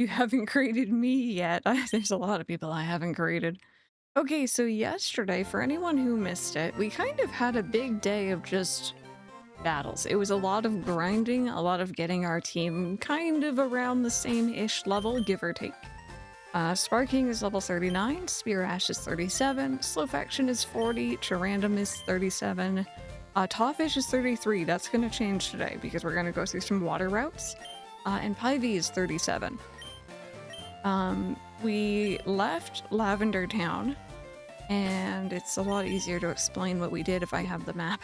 You haven't created me yet. There's a lot of people I haven't created. Okay, so yesterday, for anyone who missed it, we kind of had a big day of just battles. It was a lot of grinding, a lot of getting our team kind of around the same-ish level, give or take. Sparking is level 39, Spear Ash is 37, Slow Faction is 40, Charandom is 37, Tawfish is 33. That's going to change today because we're going to go through some water routes. And Pivy is 37. We left Lavender Town, and it's a lot easier to explain what we did if I have the map.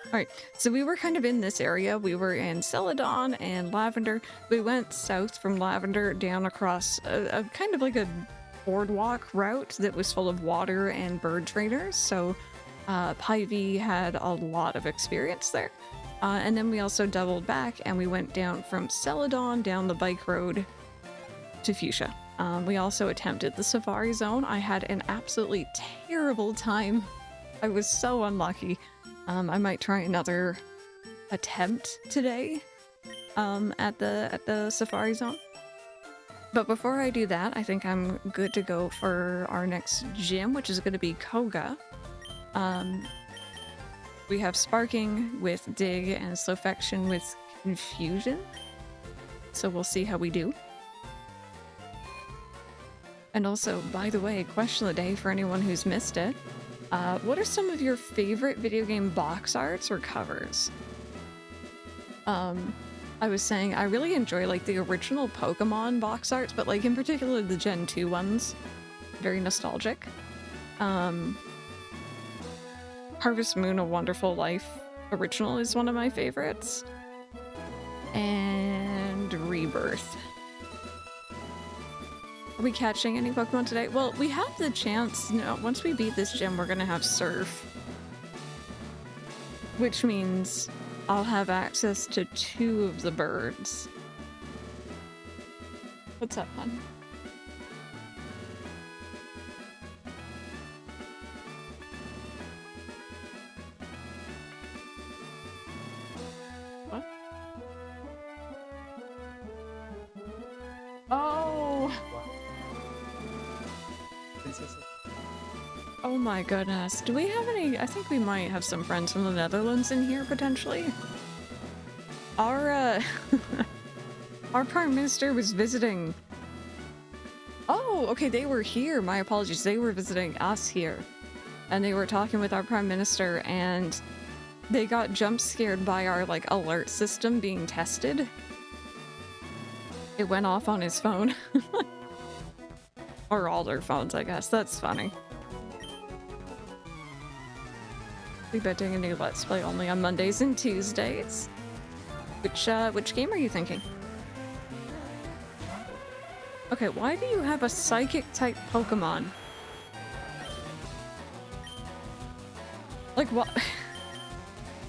Alright, so we were kind of in this area. We were in Celadon and Lavender. We went south from Lavender down across a kind of like a boardwalk route that was full of water and bird trainers, so Pivy had a lot of experience there. And then we also doubled back and we went down from Celadon down the bike road to Fuchsia. We also attempted the Safari Zone. I had an absolutely terrible time. I was so unlucky. I might try another attempt today at the Safari Zone. But before I do that, I think I'm good to go for our next gym, which is going to be Koga. We have Sparking with Dig and Slowfaction with Confusion. So we'll see how we do. And also, by the way, question of the day for anyone who's missed it. What are some of your favorite video game box arts or covers? I was saying I really enjoy like the original Pokemon box arts, but like in particular the Gen 2 ones. Very nostalgic. Harvest Moon: A Wonderful Life original is one of my favorites. And Rebirth. Are we catching any Pokemon today? Well, we have the chance, you know, once we beat this gym, we're gonna have Surf. Which means I'll have access to 2 of the birds. What's up, hon? What? Oh! Oh my goodness. Do we have any? I think we might have some friends from the Netherlands in here, potentially. Our, our Prime Minister was visiting. Oh, okay, they were here. My apologies. They were visiting us here. And they were talking with our Prime Minister, and they got jump scared by our, like, alert system being tested. It went off on his phone. Or all their phones, I guess. That's funny. We bet doing a new Let's Play only on Mondays and Tuesdays. Which game are you thinking? Okay, why do you have a psychic-type Pokemon? Like, what?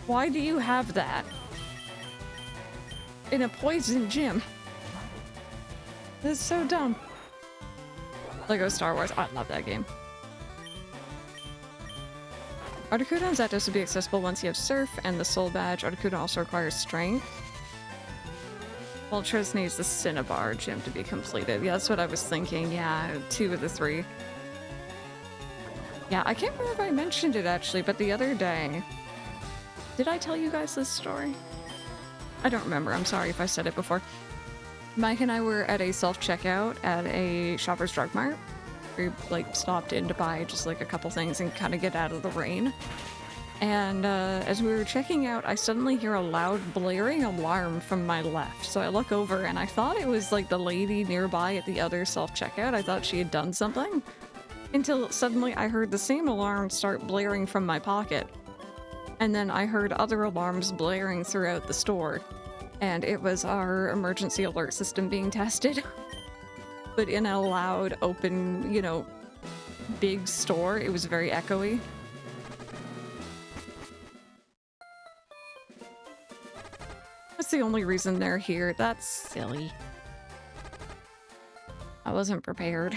Why do you have that? In a poison gym? This is so dumb. Lego Star Wars. I love that game. Articuno and Zapdos will be accessible once you have Surf and the Soul Badge. Articuno also requires Strength. Moltres needs the Cinnabar gym to be completed. Yeah, that's what I was thinking. Yeah, 2 of the 3. Yeah, I can't remember if I mentioned it actually, but the other day... Did I tell you guys this story? I don't remember. I'm sorry if I said it before. Mike and I were at a self-checkout at a Shoppers Drug Mart. We like stopped in to buy just like a couple things and kind of get out of the rain. And as we were checking out, I suddenly hear a loud blaring alarm from my left. So I look over and I thought it was like the lady nearby at the other self-checkout. I thought she had done something. Until suddenly I heard the same alarm start blaring from my pocket. And then I heard other alarms blaring throughout the store. And it was our emergency alert system being tested. But in a loud, open, you know, big store, it was very echoey. That's the only reason they're here. That's silly. I wasn't prepared.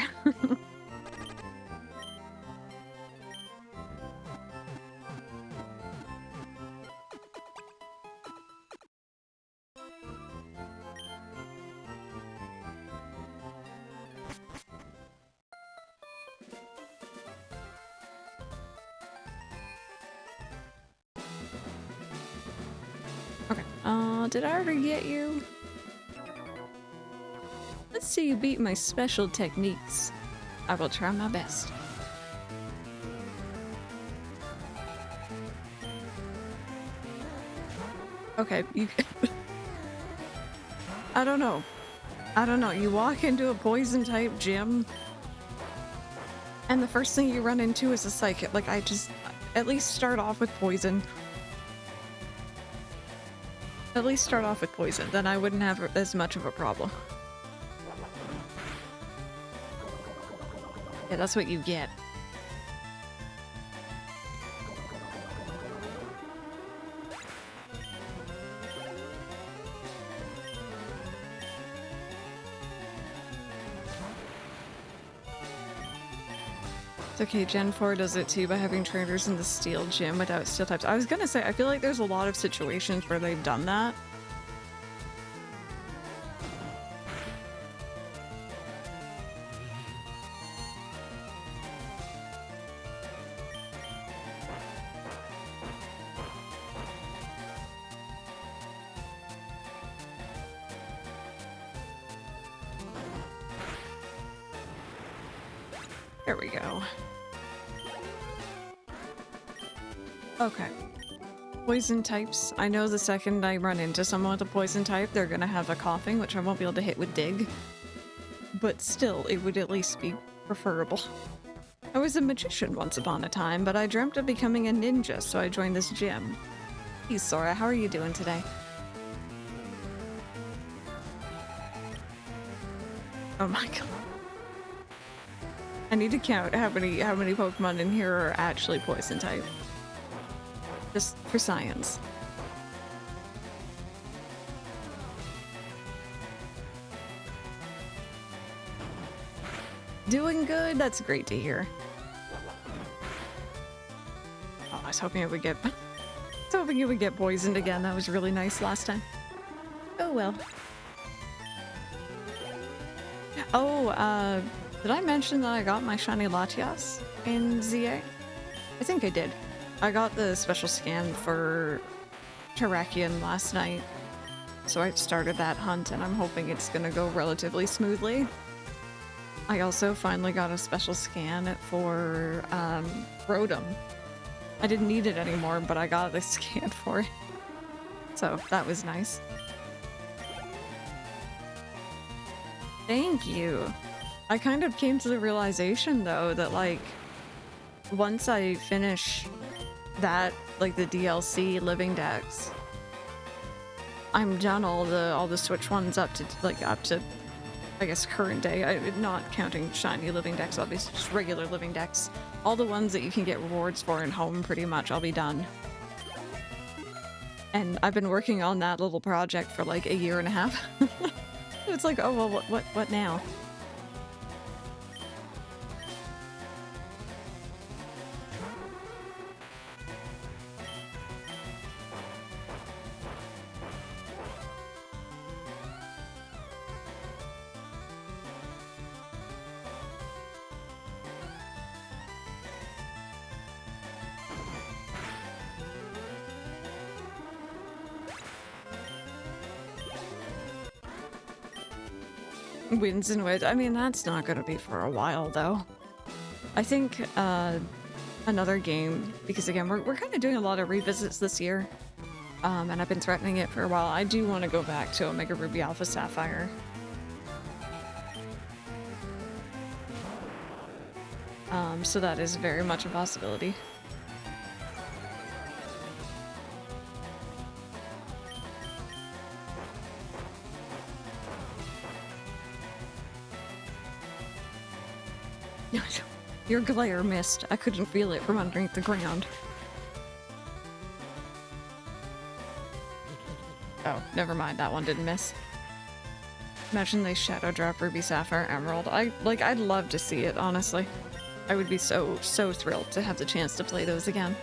Okay. Did I already get you? Let's see you beat my special techniques. I will try my best. Okay, you... I don't know. I don't know. You walk into a poison-type gym, and the first thing you run into is a psychic. Like, I just... At least start off with poison. At least start off with poison. Then I wouldn't have as much of a problem. Yeah, that's what you get. It's okay, Gen 4 does it too by having trainers in the steel gym without steel types. I was gonna say, I feel like there's a lot of situations where they've done that. There we go. Okay. Poison types. I know the second I run into someone with a poison type, they're gonna have a coughing, which I won't be able to hit with dig. But still, it would at least be preferable. I was a magician once upon a time, but I dreamt of becoming a ninja, so I joined this gym. Hey, Sora, how are you doing today? Oh my god. I need to count how many Pokemon in here are actually poison type. Just for science. Doing good? That's great to hear. Oh, I was hoping it would get... I was hoping it would get poisoned again. That was really nice last time. Oh well. Oh, did I mention that I got my shiny Latias in ZA? I think I did. I got the special scan for Terrakion last night, so I started that hunt and I'm hoping it's gonna go relatively smoothly. I also finally got a special scan for Rotom. I didn't need it anymore, but I got the scan for it. So that was nice. Thank you. I kind of came to the realization though that like once I finish that, like the DLC living decks, I'm done all the Switch ones up to I guess current day. I'm not counting shiny living decks, obviously, just regular living decks. All the ones that you can get rewards for in home, pretty much, I'll be done. And I've been working on that little project for like a year and a half. It's like, oh well, what now? Winds and Waves. I mean, that's not gonna be for a while, though. I think another game, because again, we're kind of doing a lot of revisits this year, and I've been threatening it for a while. I do want to go back to Omega Ruby Alpha Sapphire. So that is very much a possibility. Your glare missed. I couldn't feel it from underneath the ground. Oh, never mind. That one didn't miss. Imagine they shadow drop Ruby, Sapphire, Emerald. I'd love to see it, honestly. I would be so thrilled to have the chance to play those again.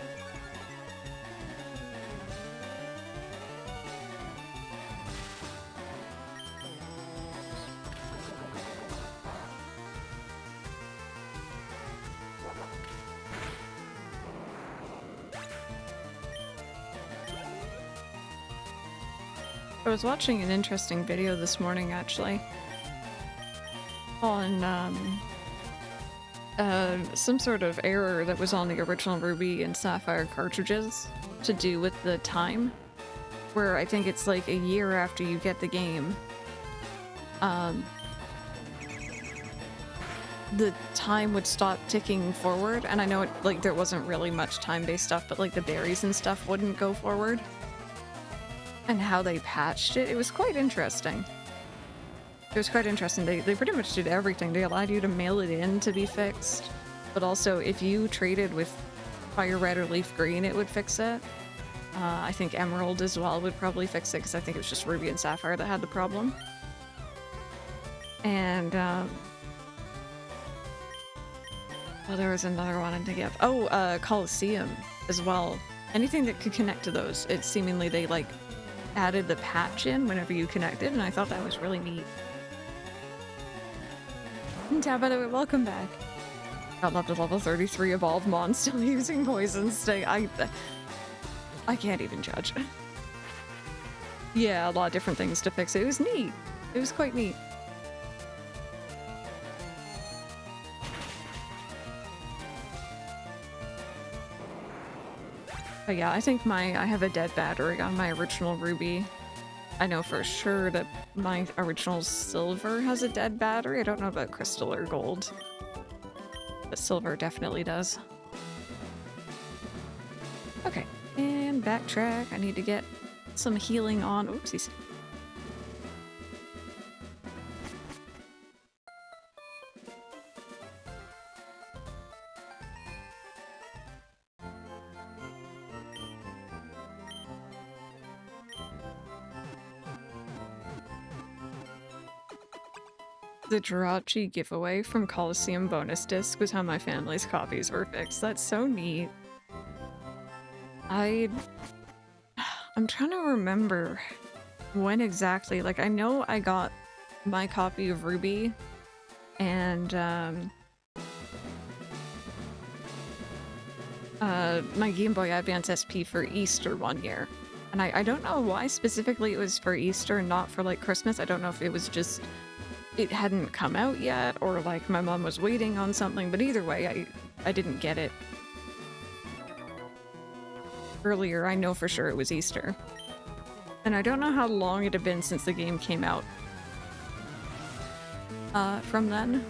I was watching an interesting video this morning, actually, on some sort of error that was on the original Ruby and Sapphire cartridges to do with the time, where I think it's like a year after you get the game, the time would stop ticking forward, and I know it, like, there wasn't really much time-based stuff, but like the berries and stuff wouldn't go forward. And how they patched it, it was quite interesting. It was quite interesting. They pretty much did everything. They allowed you to mail it in to be fixed, but also if you traded with FireRed or LeafGreen, it would fix it. I think Emerald as well would probably fix it, because I think it was just Ruby and Sapphire that had the problem. And well, there was another one to give. Oh, Coliseum as well. Anything that could connect to those, it seemingly they like added the patch in whenever you connected, and I thought that was really neat. Tab, by the way, welcome back. Got up to level 33 evolved mon, still using poison stay. I can't even judge. Yeah, a lot of different things to fix it. It was neat. It was quite neat. But yeah, I think I have a dead battery on my original Ruby. I know for sure that my original Silver has a dead battery. I don't know about Crystal or Gold, but Silver definitely does. Okay, and backtrack. I need to get some healing on. Oopsies. The Jirachi giveaway from Coliseum bonus disc was how my family's copies were fixed. That's so neat. I'm trying to remember when exactly. Like, I know I got my copy of Ruby and my Game Boy Advance SP for Easter one year. And I don't know why specifically it was for Easter and not for like Christmas. I don't know if it was just it hadn't come out yet, or like my mom was waiting on something, but either way, I didn't get it earlier. I know for sure it was Easter. And I don't know how long it had been since the game came out from then.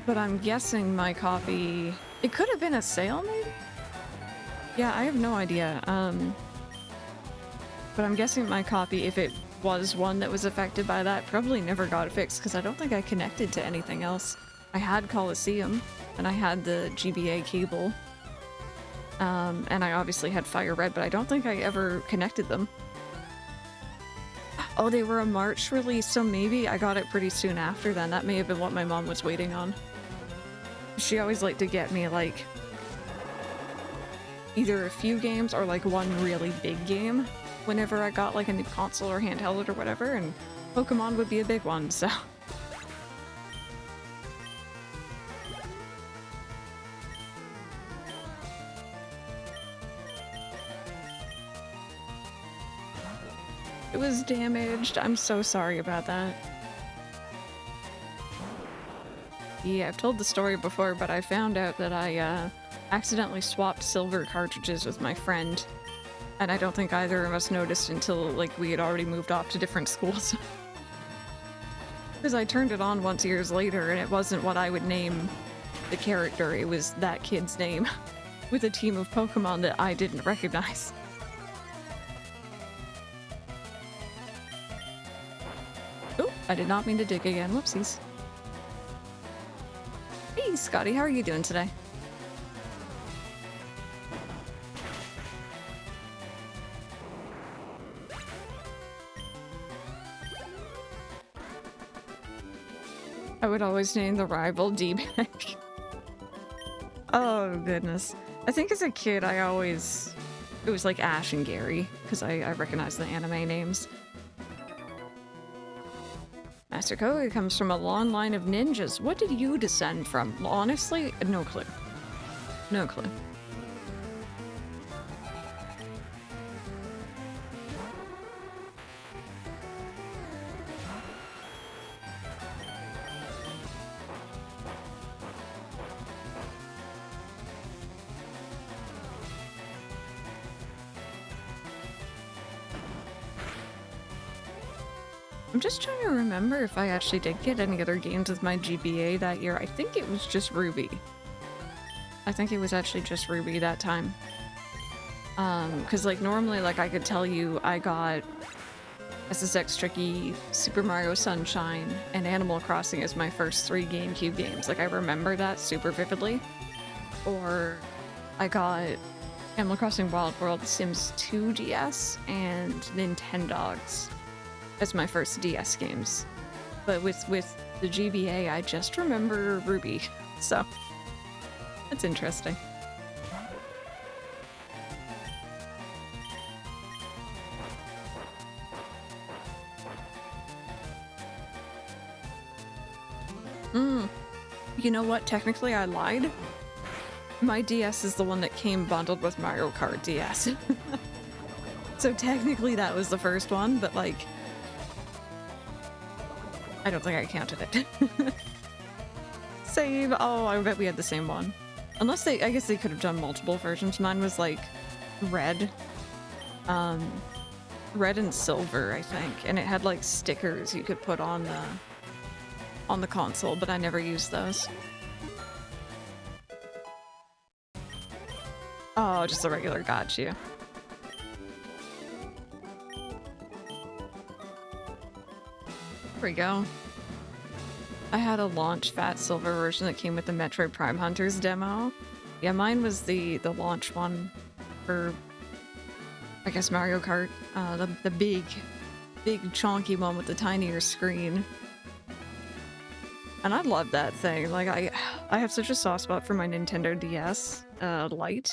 But I'm guessing my copy... It could have been a sale, maybe? Yeah, I have no idea. But I'm guessing my copy, if it was one that was affected by that, probably never got fixed, because I don't think I connected to anything else. I had Coliseum, and I had the GBA cable. And I obviously had FireRed, but I don't think I ever connected them. Oh, they were a March release, so maybe I got it pretty soon after then. That may have been what my mom was waiting on. She always liked to get me, like, either a few games or, like, one really big game whenever I got, like, a new console or handheld or whatever, and Pokemon would be a big one, so... It was damaged. I'm so sorry about that. Yeah, I've told the story before, but I found out that I accidentally swapped silver cartridges with my friend, and I don't think either of us noticed until, like, we had already moved off to different schools. Because I turned it on once years later, and it wasn't what I would name the character. It was that kid's name, with a team of Pokemon that I didn't recognize. Oh, I did not mean to dig again. Whoopsies. Hey, Scotty, how are you doing today? I would always name the rival D-Bag. Oh, goodness. I think as a kid, it was like Ash and Gary, because I recognize the anime names. Master Koga comes from a long line of ninjas. What did you descend from? Honestly, no clue. No clue. I'm just trying to remember if I actually did get any other games with my GBA that year. I think it was just Ruby. I think it was actually just Ruby that time. Because like normally, like I could tell you I got SSX Tricky, Super Mario Sunshine, and Animal Crossing as my first 3 GameCube games. Like I remember that super vividly. Or I got Animal Crossing Wild World, Sims 2 DS, and Nintendogs as my first DS games. But with the GBA, I just remember Ruby. So that's interesting. You know what? Technically, I lied. My DS is the one that came bundled with Mario Kart DS. So technically that was the first one, but like, I don't think I counted it. Save. Oh, I bet we had the same one. Unless I guess they could have done multiple versions. Mine was like red. Red and silver, I think. And it had like stickers you could put on the console, but I never used those. Oh, just a regular got you. There we go. I had a launch Fat Silver version that came with the Metroid Prime Hunters demo. Yeah, mine was the launch one for, I guess, Mario Kart. The big chonky one with the tinier screen. And I love that thing. Like, I have such a soft spot for my Nintendo DS Lite.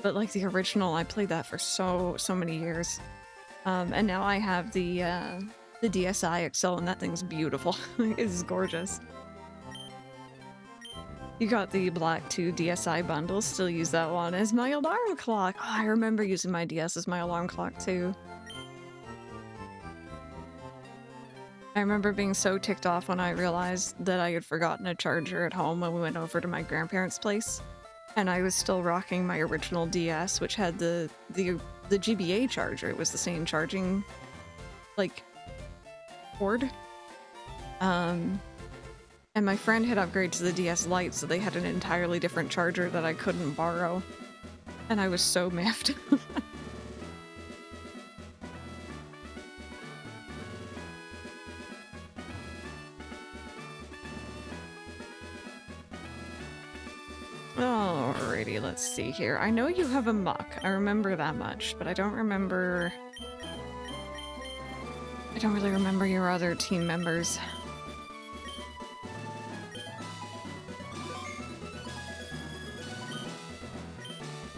But like the original, I played that for so many years. And now I have the DSi XL, and that thing's beautiful. It's gorgeous. You got the Black 2 DSi bundle, still use that one as my alarm clock. Oh, I remember using my DS as my alarm clock too. I remember being so ticked off when I realized that I had forgotten a charger at home when we went over to my grandparents' place. And I was still rocking my original DS, which had the GBA charger. It was the same charging, like, cord. And my friend had upgraded to the DS Lite, so they had an entirely different charger that I couldn't borrow. And I was so miffed. Alrighty, let's see here. I know you have a muck. I remember that much, but I don't remember... I don't really remember your other team members.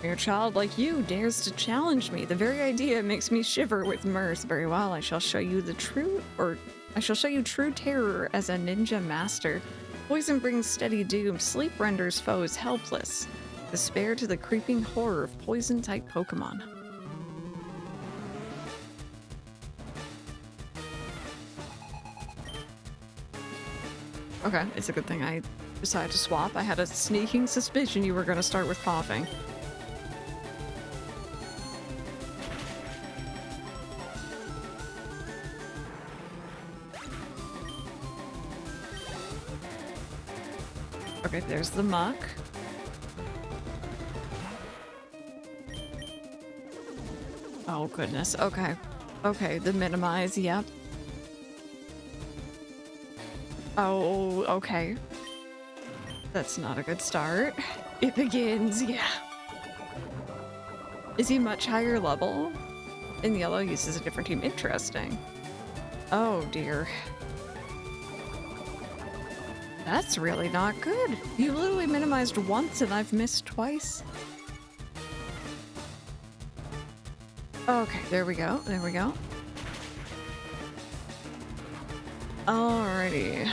Your child like you dares to challenge me. The very idea makes me shiver with mirth. Very well, I shall show you true terror as a ninja master. Poison brings steady doom. Sleep renders foes helpless. Despair to the creeping horror of poison-type Pokemon. Okay, it's a good thing I decided to swap. I had a sneaking suspicion you were going to start with coughing. Okay, there's the muck. Oh, goodness. Okay. Okay, the minimize, yep. Oh, okay. That's not a good start. It begins, yeah. Is he much higher level? In yellow, uses a different team. Interesting. Oh, dear. That's really not good. You literally minimized once and I've missed twice. Okay, there we go. There we go. Alrighty.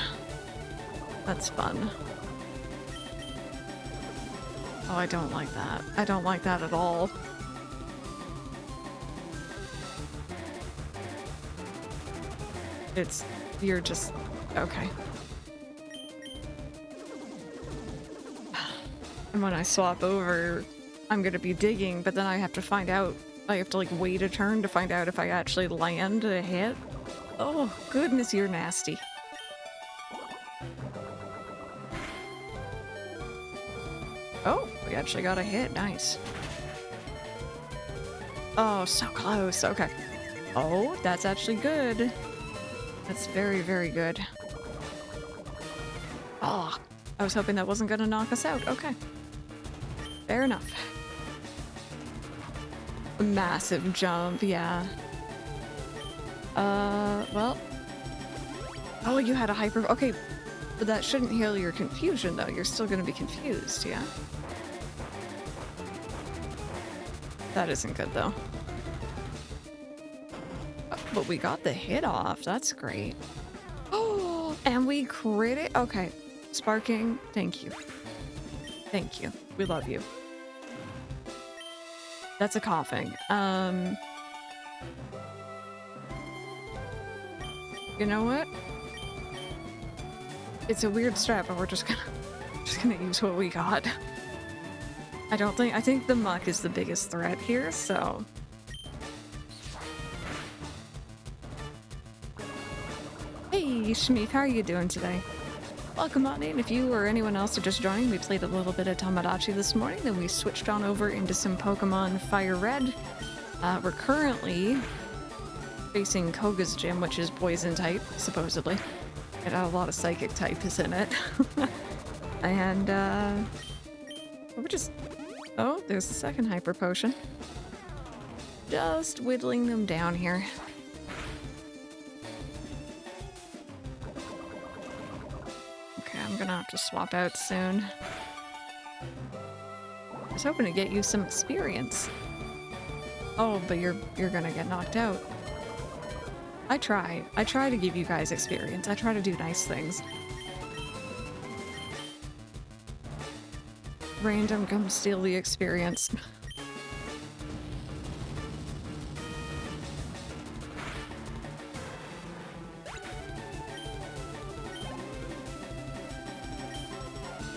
That's fun. Oh, I don't like that. I don't like that at all. You're just... okay. And when I swap over, I'm gonna be digging, but then I have to find out, I have to like wait a turn to find out if I actually land a hit. Oh, goodness, you're nasty. Oh, we actually got a hit. Nice. Oh, so close. Okay. Oh, that's actually good. That's very, very good. Oh, I was hoping that wasn't going to knock us out. Okay. Fair enough. A massive jump, yeah. Well. Oh, you had a hyper... Okay, but that shouldn't heal your confusion, though. You're still going to be confused, yeah? That isn't good, though. But we got the hit off. That's great. Oh, and we crit it? Okay. Sparking, thank you. Thank you. We love you. That's a coughing. You know what? It's a weird strat, but we're just gonna use what we got. I think the muck is the biggest threat here, so. Hey, Shmeef, how are you doing today? Welcome on in. If you or anyone else are just joining, we played a little bit of Tomodachi this morning, then we switched on over into some Pokemon FireRed. We're currently facing Koga's gym, which is poison type, supposedly. It had a lot of psychic type is in it. And, we're just... Oh, there's the second hyper potion. Just whittling them down here. Okay, I'm gonna have to swap out soon. I was hoping to get you some experience. Oh, but you're gonna get knocked out. I try to give you guys experience. I try to do nice things. Random, come steal the experience.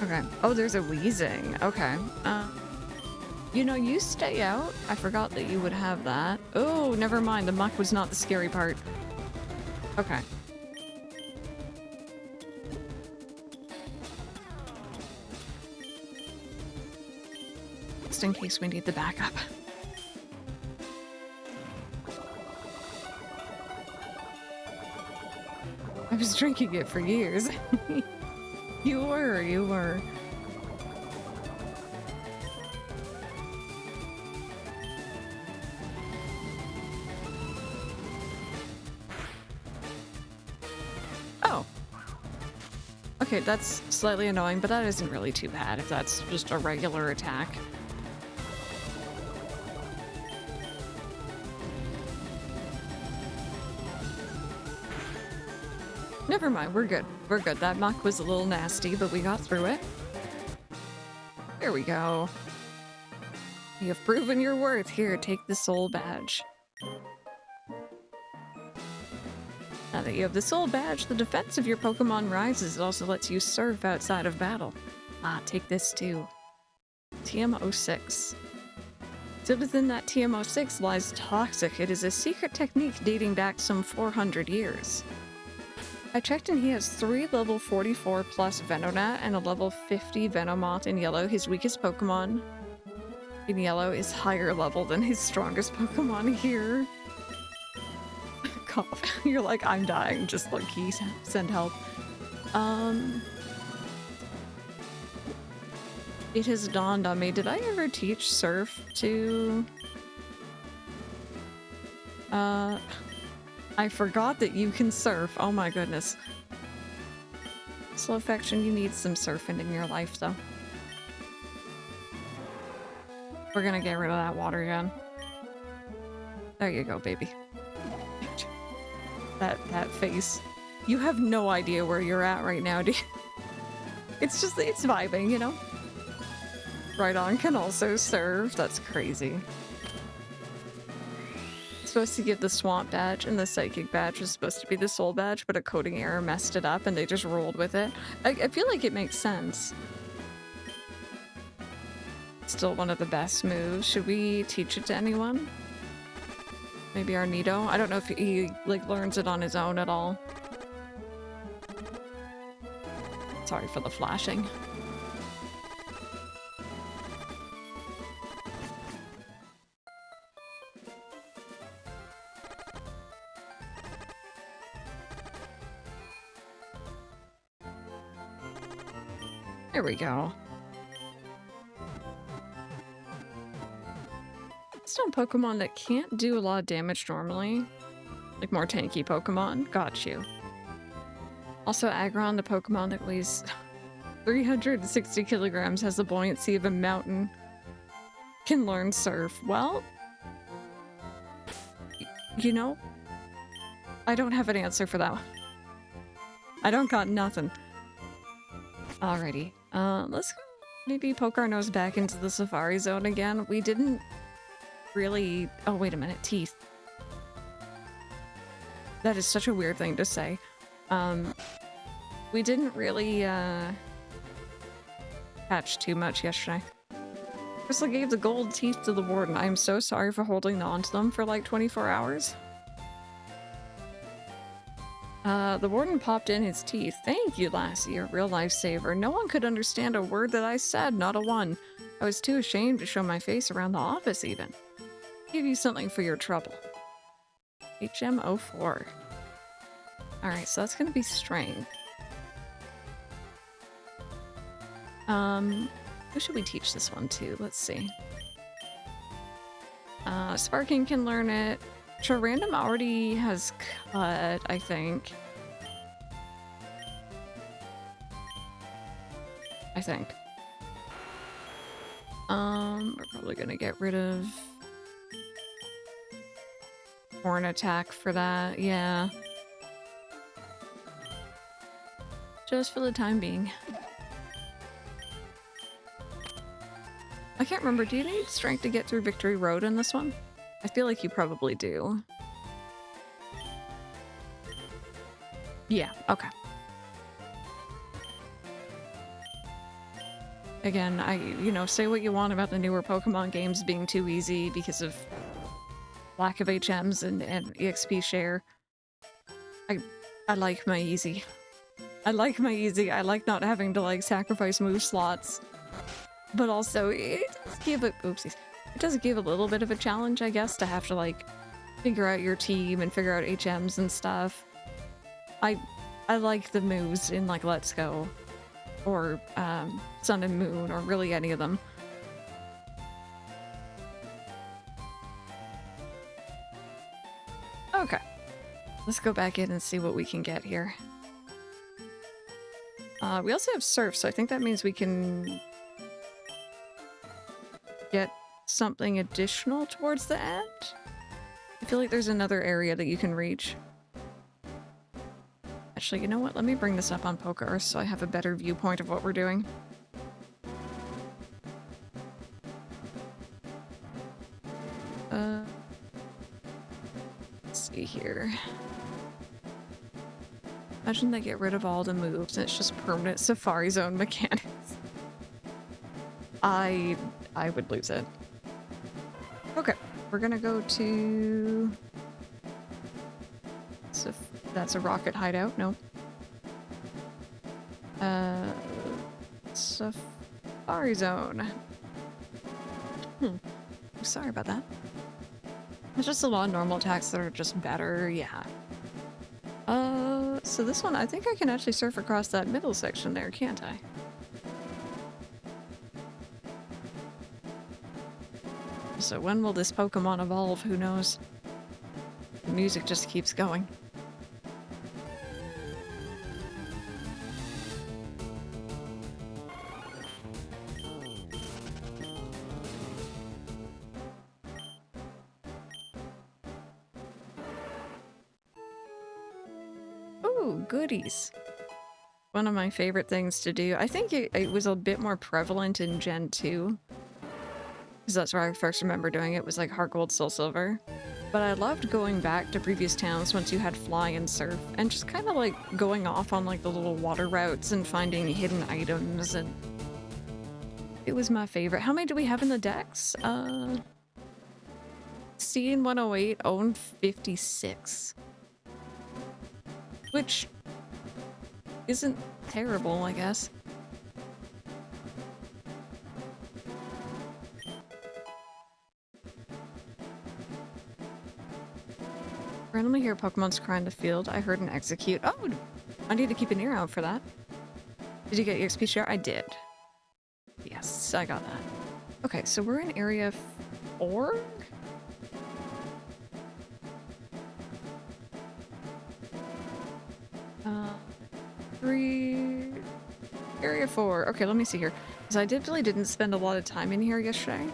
Okay. Oh, there's a wheezing. Okay. You know, you stay out. I forgot that you would have that. Oh, never mind. The muck was not the scary part. Okay. Just in case we need the backup. I was drinking it for years. You were. Oh. Okay, that's slightly annoying, but that isn't really too bad if that's just a regular attack. Never mind, we're good. We're good. That muck was a little nasty, but we got through it. There we go. You have proven your worth. Here, take the soul badge. Now that you have the soul badge, the defense of your Pokemon rises. It also lets you surf outside of battle. Ah, take this too. TM06. So within that TM06 lies Toxic. It is a secret technique dating back some 400 years. I checked and he has 3 level 44 plus Venonat and a level 50 Venomoth in yellow. His weakest Pokemon in yellow is higher level than his strongest Pokemon here. Cough. You're like, I'm dying. Just like, he send help. It has dawned on me. Did I ever teach Surf to... I forgot that you can surf. Oh my goodness. Slow Affection, you need some surfing in your life, though. We're gonna get rid of that water gun. There you go, baby. That face. You have no idea where you're at right now, do you? It's just, it's vibing, you know? Rhydon can also surf. That's crazy. Supposed to give the swamp badge and the psychic badge was supposed to be the soul badge, but a coding error messed it up and they just rolled with it. I feel like it makes sense. Still one of the best moves. Should we teach it to anyone? Maybe our Nido. I don't know if he like learns it on his own at all. Sorry for the flashing. There we go. Some Pokemon that can't do a lot of damage normally. Like more tanky Pokemon. Got you. Also, Aggron, the Pokemon that weighs 360 kilograms, has the buoyancy of a mountain. Can learn Surf. Well, you know, I don't have an answer for that one. I don't got nothing. Alrighty. Let's maybe poke our nose back into the Safari Zone again. We didn't really... Oh, wait a minute. Teeth. That is such a weird thing to say. We didn't really, catch too much yesterday. Crystal gave the gold teeth to the warden. I am so sorry for holding on to them for like 24 hours. The warden popped in his teeth. Thank you, Lassie, a real lifesaver. No one could understand a word that I said, not a one. I was too ashamed to show my face around the office even. Give you something for your trouble. HM04. Alright, so that's gonna be strength. Who should we teach this one to? Let's see. Sparking can learn it. Random already has cut, I think. We're probably gonna get rid of Horn Attack for that, yeah. Just for the time being. I can't remember, do you need strength to get through Victory Road in this one? I feel like you probably do. Yeah, okay. Again, you know, say what you want about the newer Pokemon games being too easy because of lack of HMs and EXP share. I like my easy. I like my easy. I like not having to, like, sacrifice move slots. But also, it does give it... Oopsies. It does give a little bit of a challenge, I guess, to have to, like, figure out your team and figure out HMs and stuff. I like the moves in, like, Let's Go. Or, Sun and Moon, or really any of them. Okay. Let's go back in and see what we can get here. We also have Surf, so I think that means we can get something additional towards the end. I feel like there's another area that you can reach. Actually, you know what? Let me bring this up on PokeEarth so I have a better viewpoint of what we're doing. Let's see here. Imagine they get rid of all the moves and it's just permanent Safari Zone mechanics. I would lose it. Okay, we're gonna go to... That's a rocket hideout, no. Safari Zone. Sorry about that. There's just a lot of normal attacks that are just better, yeah. So this one, I think I can actually surf across that middle section there, can't I? So when will this Pokemon evolve? Who knows? The music just keeps going. Ooh, goodies. One of my favorite things to do. I think it was a bit more prevalent in Gen 2. Because that's where I first remember doing it, was like Heart Gold, Soul Silver. But I loved going back to previous towns once you had Fly and Surf, and just kind of like going off on like the little water routes and finding hidden items, and it was my favorite. How many do we have in the decks? 16, 108, own 56. Which isn't terrible, I guess. Randomly hear Pokemon's cry in the field. I heard an execute. Oh, I need to keep an ear out for that. Did you get your XP share? I did. Yes, I got that. Okay, so we're in area 4? Area 4. Okay, let me see here. Because I didn't spend a lot of time in here yesterday.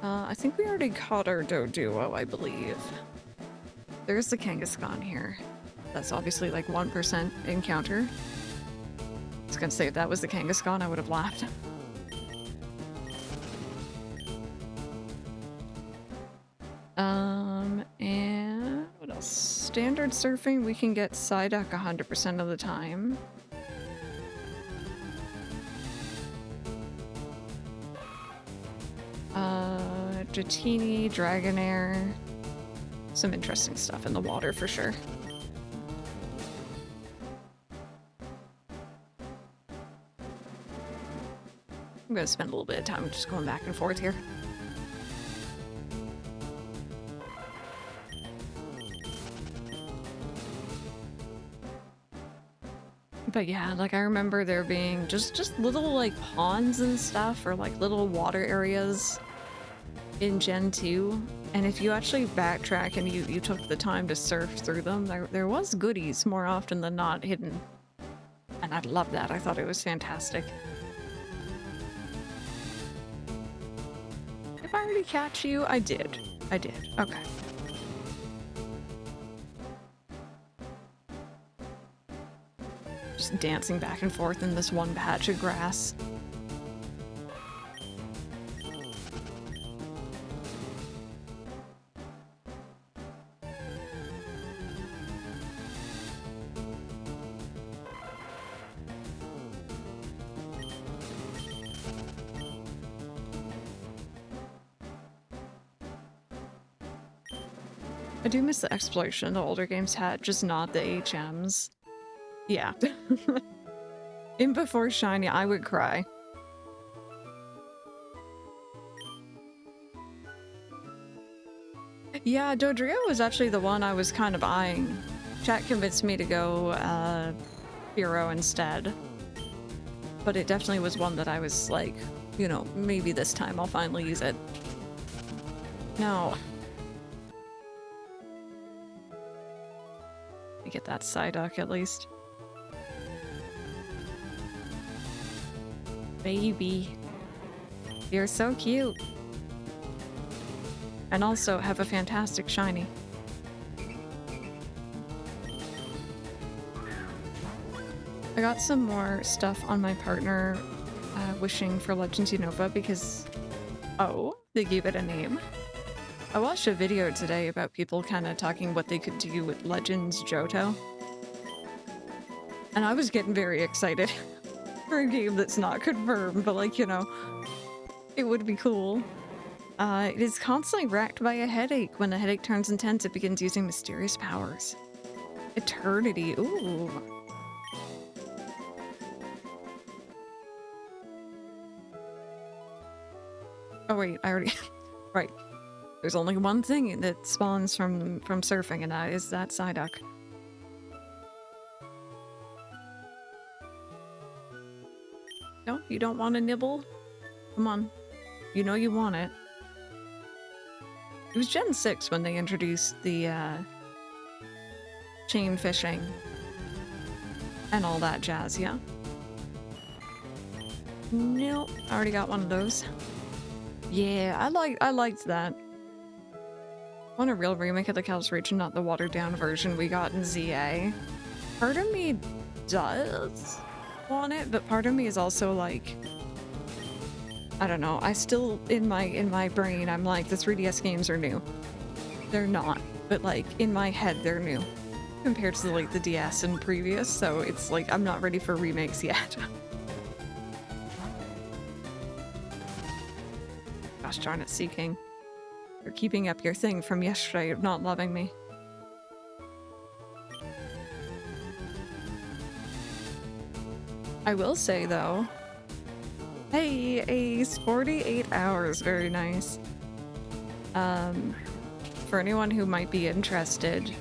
I think we already caught our Doduo, I believe. There's the Kangaskhan here. That's obviously like 1% encounter. I was gonna say if that was the Kangaskhan, I would have laughed. And what else? Standard surfing, we can get Psyduck 100% of the time. Dratini, Dragonair. Some interesting stuff in the water for sure. I'm gonna spend a little bit of time just going back and forth here. But yeah, like I remember there being just little like ponds and stuff, or like little water areas in Gen 2. And if you actually backtrack and you took the time to surf through them, there was goodies more often than not hidden. And I loved that. I thought it was fantastic. If I already catch you, I did. I did. Okay. Just dancing back and forth in this one patch of grass. I do miss the exploration the older games had, just not the HMs. Yeah. In before Shiny, I would cry. Yeah, Dodrio was actually the one I was kind of eyeing. Chat convinced me to go Hero instead. But it definitely was one that I was like, you know, maybe this time I'll finally use it. No. Get that Psyduck at least. Baby. You're so cute. And also have a fantastic shiny. I got some more stuff on my partner wishing for Legends Unova because, oh, they gave it a name. I watched a video today about people kind of talking what they could do with Legends Johto. And I was getting very excited for a game that's not confirmed, but like, you know, it would be cool. It is constantly racked by a headache. When the headache turns intense, it begins using mysterious powers. Eternity, ooh. Oh wait, I already... right. There's only one thing that spawns from surfing, and that is that Psyduck. No, you don't want to nibble? Come on. You know you want it. It was Gen 6 when they introduced the chain fishing and all that jazz, yeah? Nope, I already got one of those. Yeah, I liked that. I want a real remake of the Kalos region, not the watered down version we got in ZA. Part of me does want it, but part of me is also like, I don't know, I still, in my brain, I'm like, the 3DS games are new. They're not, but like, in my head, they're new. Compared to like the DS and previous, so it's like, I'm not ready for remakes yet. Gosh darn it, Sea King. You're keeping up your thing from yesterday of not loving me. I will say, though... Hey, a sporty 8 hours. Very nice. For anyone who might be interested,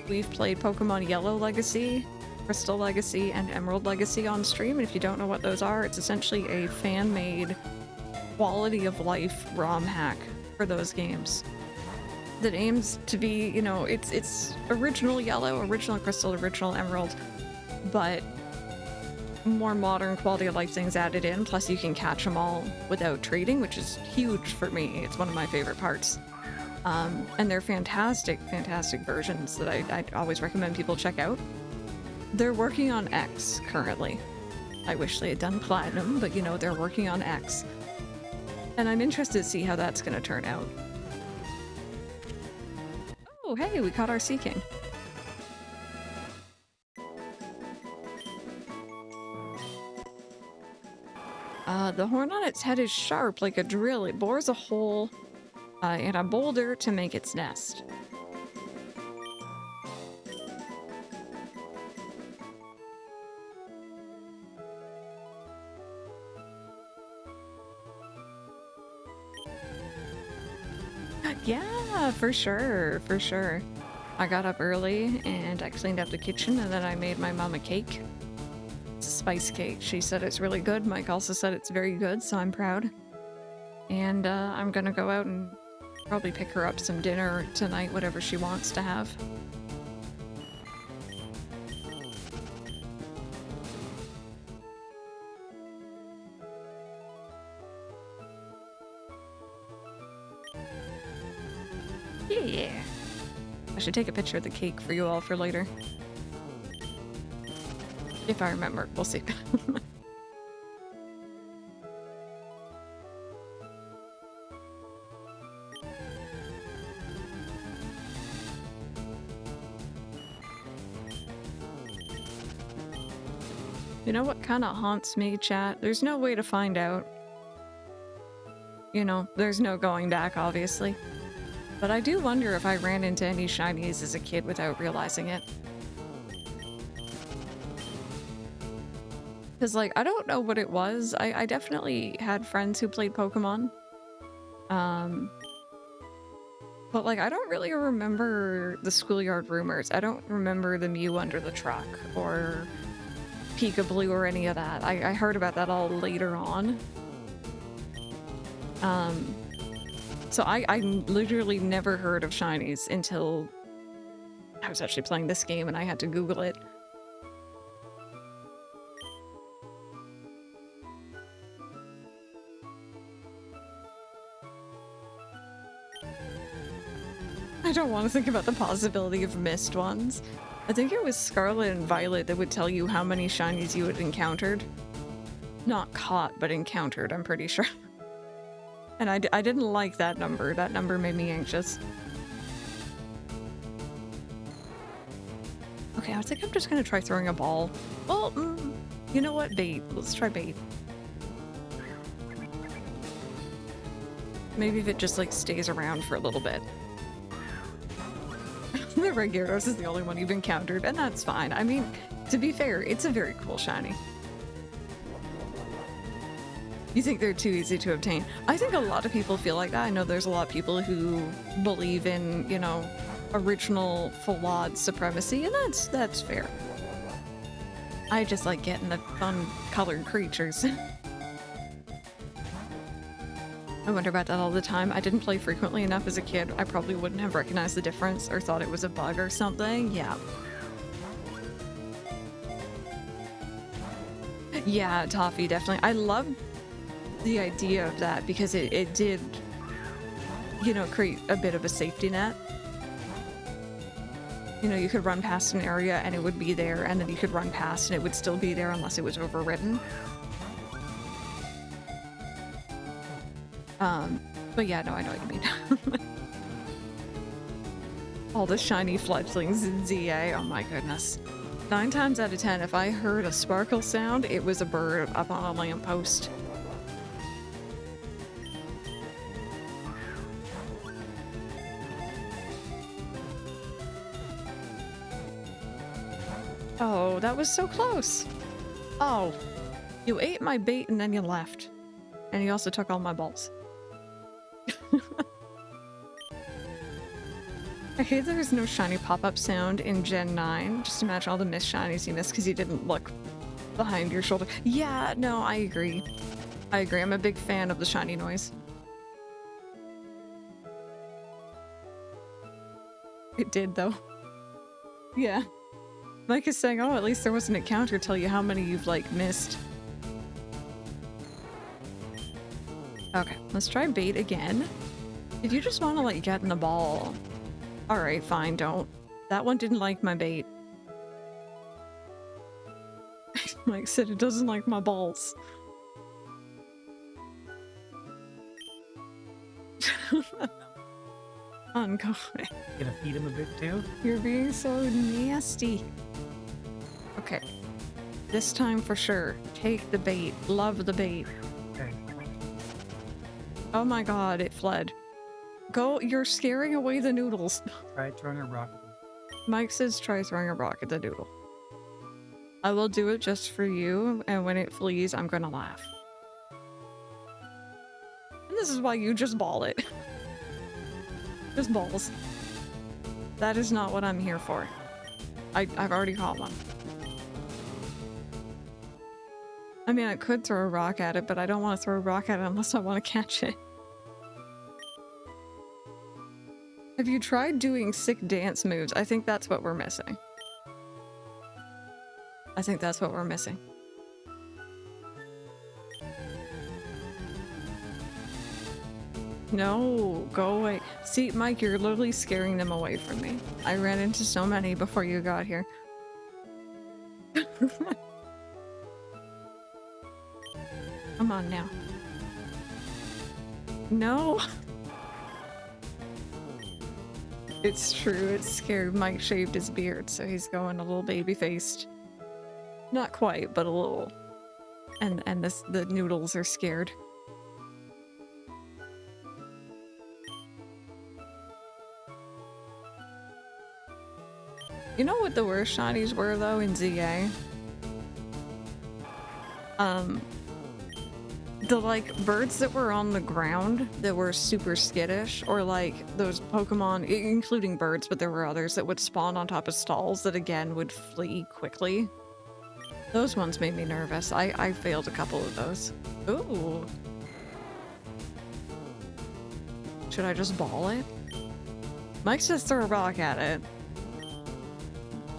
we've played Pokemon Yellow Legacy, Crystal Legacy, and Emerald Legacy on stream, and if you don't know what those are, it's essentially a fan-made quality of life ROM hack for those games that aims to be, you know, it's original Yellow, original Crystal, original Emerald, but more modern quality of life things added in, plus you can catch them all without trading, which is huge for me. It's one of my favorite parts. And they're fantastic, fantastic versions that I always recommend people check out. They're working on X currently. I wish they had done Platinum, but you know, they're working on X. And I'm interested to see how that's going to turn out. Oh, hey, we caught our Sea King. The horn on its head is sharp like a drill. It bores a hole in a boulder to make its nest. Yeah, for sure, for sure. I got up early and I cleaned up the kitchen and then I made my mom a cake. It's a spice cake. She said it's really good. Mike also said it's very good, so I'm proud. And I'm gonna go out and probably pick her up some dinner tonight, whatever she wants to have. Yeah. I should take a picture of the cake for you all for later. If I remember, we'll see. You know what kind of haunts me, chat? There's no way to find out. You know, there's no going back, obviously. But I do wonder if I ran into any shinies as a kid without realizing it. Because, like, I don't know what it was. I definitely had friends who played Pokemon. But, like, I don't really remember the schoolyard rumors. I don't remember the Mew under the truck or Peekaboo or any of that. I heard about that all later on. So I literally never heard of shinies until I was actually playing this game and I had to Google it. I don't want to think about the possibility of missed ones. I think it was Scarlet and Violet that would tell you how many shinies you had encountered. Not caught, but encountered, I'm pretty sure. And I didn't like that number. That number made me anxious. Okay, I think I'm just gonna try throwing a ball. Well, you know what? Bait. Let's try bait. Maybe if it just, like, stays around for a little bit. The Red Gyarados is the only one you've encountered, and that's fine. I mean, to be fair, it's a very cool shiny. You think they're too easy to obtain? I think a lot of people feel like that. I know there's a lot of people who believe in, you know, original full-on supremacy, and that's fair. I just like getting the fun colored creatures. I wonder about that all the time. I didn't play frequently enough as a kid. I probably wouldn't have recognized the difference or thought it was a bug or something. Yeah. Yeah, Toffee, definitely. I love the idea of that because it did, you know, create a bit of a safety net. You know, you could run past an area and it would be there, and then you could run past and it would still be there unless it was overridden. But yeah, no, I know what you mean. All the shiny fledglings in ZA, oh my goodness. 9 times out of 10, if I heard a sparkle sound, it was a bird up on a lamppost. Oh, that was so close. Oh, you ate my bait and then you left. And you also took all my balls. I hate there's no shiny pop-up sound in Gen 9. Just imagine all the missed shinies you missed because you didn't look behind your shoulder. Yeah, no, I agree. I agree. I'm a big fan of the shiny noise. It did, though. Yeah. Mike is saying, oh, at least there wasn't a counter tell you how many you've, like, missed. Okay, let's try bait again. Did you just want to, like, get in the ball? Alright, fine, don't. That one didn't like my bait. Mike said it doesn't like my balls. Uncommon. Gonna feed him a bit too? You're being so nasty. Okay. This time for sure. Take the bait. Love the bait. Okay. Oh my god, it fled. Go, you're scaring away the noodles. Try throwing a rock. Mike says try throwing a rock at the noodle. I will do it just for you, and when it flees, I'm gonna laugh. And this is why you just ball it. Just balls. That is not what I'm here for. I've already caught one. I mean, I could throw a rock at it, but I don't want to throw a rock at it unless I want to catch it. Have you tried doing sick dance moves? I think that's what we're missing. I think that's what we're missing. No, go away. See, Mike, you're literally scaring them away from me. I ran into so many before you got here. Come on now. No! It's true, it's scared. Mike shaved his beard, so he's going a little baby-faced. Not quite, but a little. And the noodles are scared. You know what the worst shinies were, though, in ZA? The, like, birds that were on the ground that were super skittish, or, like, those Pokemon, including birds, but there were others that would spawn on top of stalls that, again, would flee quickly. Those ones made me nervous. I failed a couple of those. Ooh. Should I just ball it? Mike says throw a rock at it.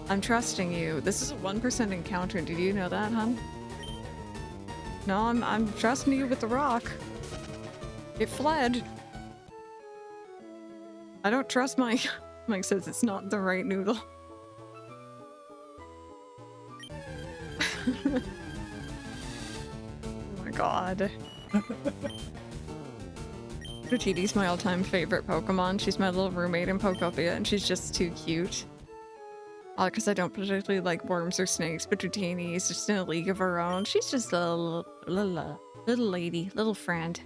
I'm trusting you. This is a 1% encounter. Did you know that, hun? No, I'm trusting you with the rock. It fled. I don't trust Mike. Mike says it's not the right noodle. Oh my god. Dratiti's my all-time favorite Pokemon. She's my little roommate in Pokopia, and she's just too cute. Because I don't particularly like worms or snakes, but Dratini is just in a league of her own. She's just a little lady, little friend.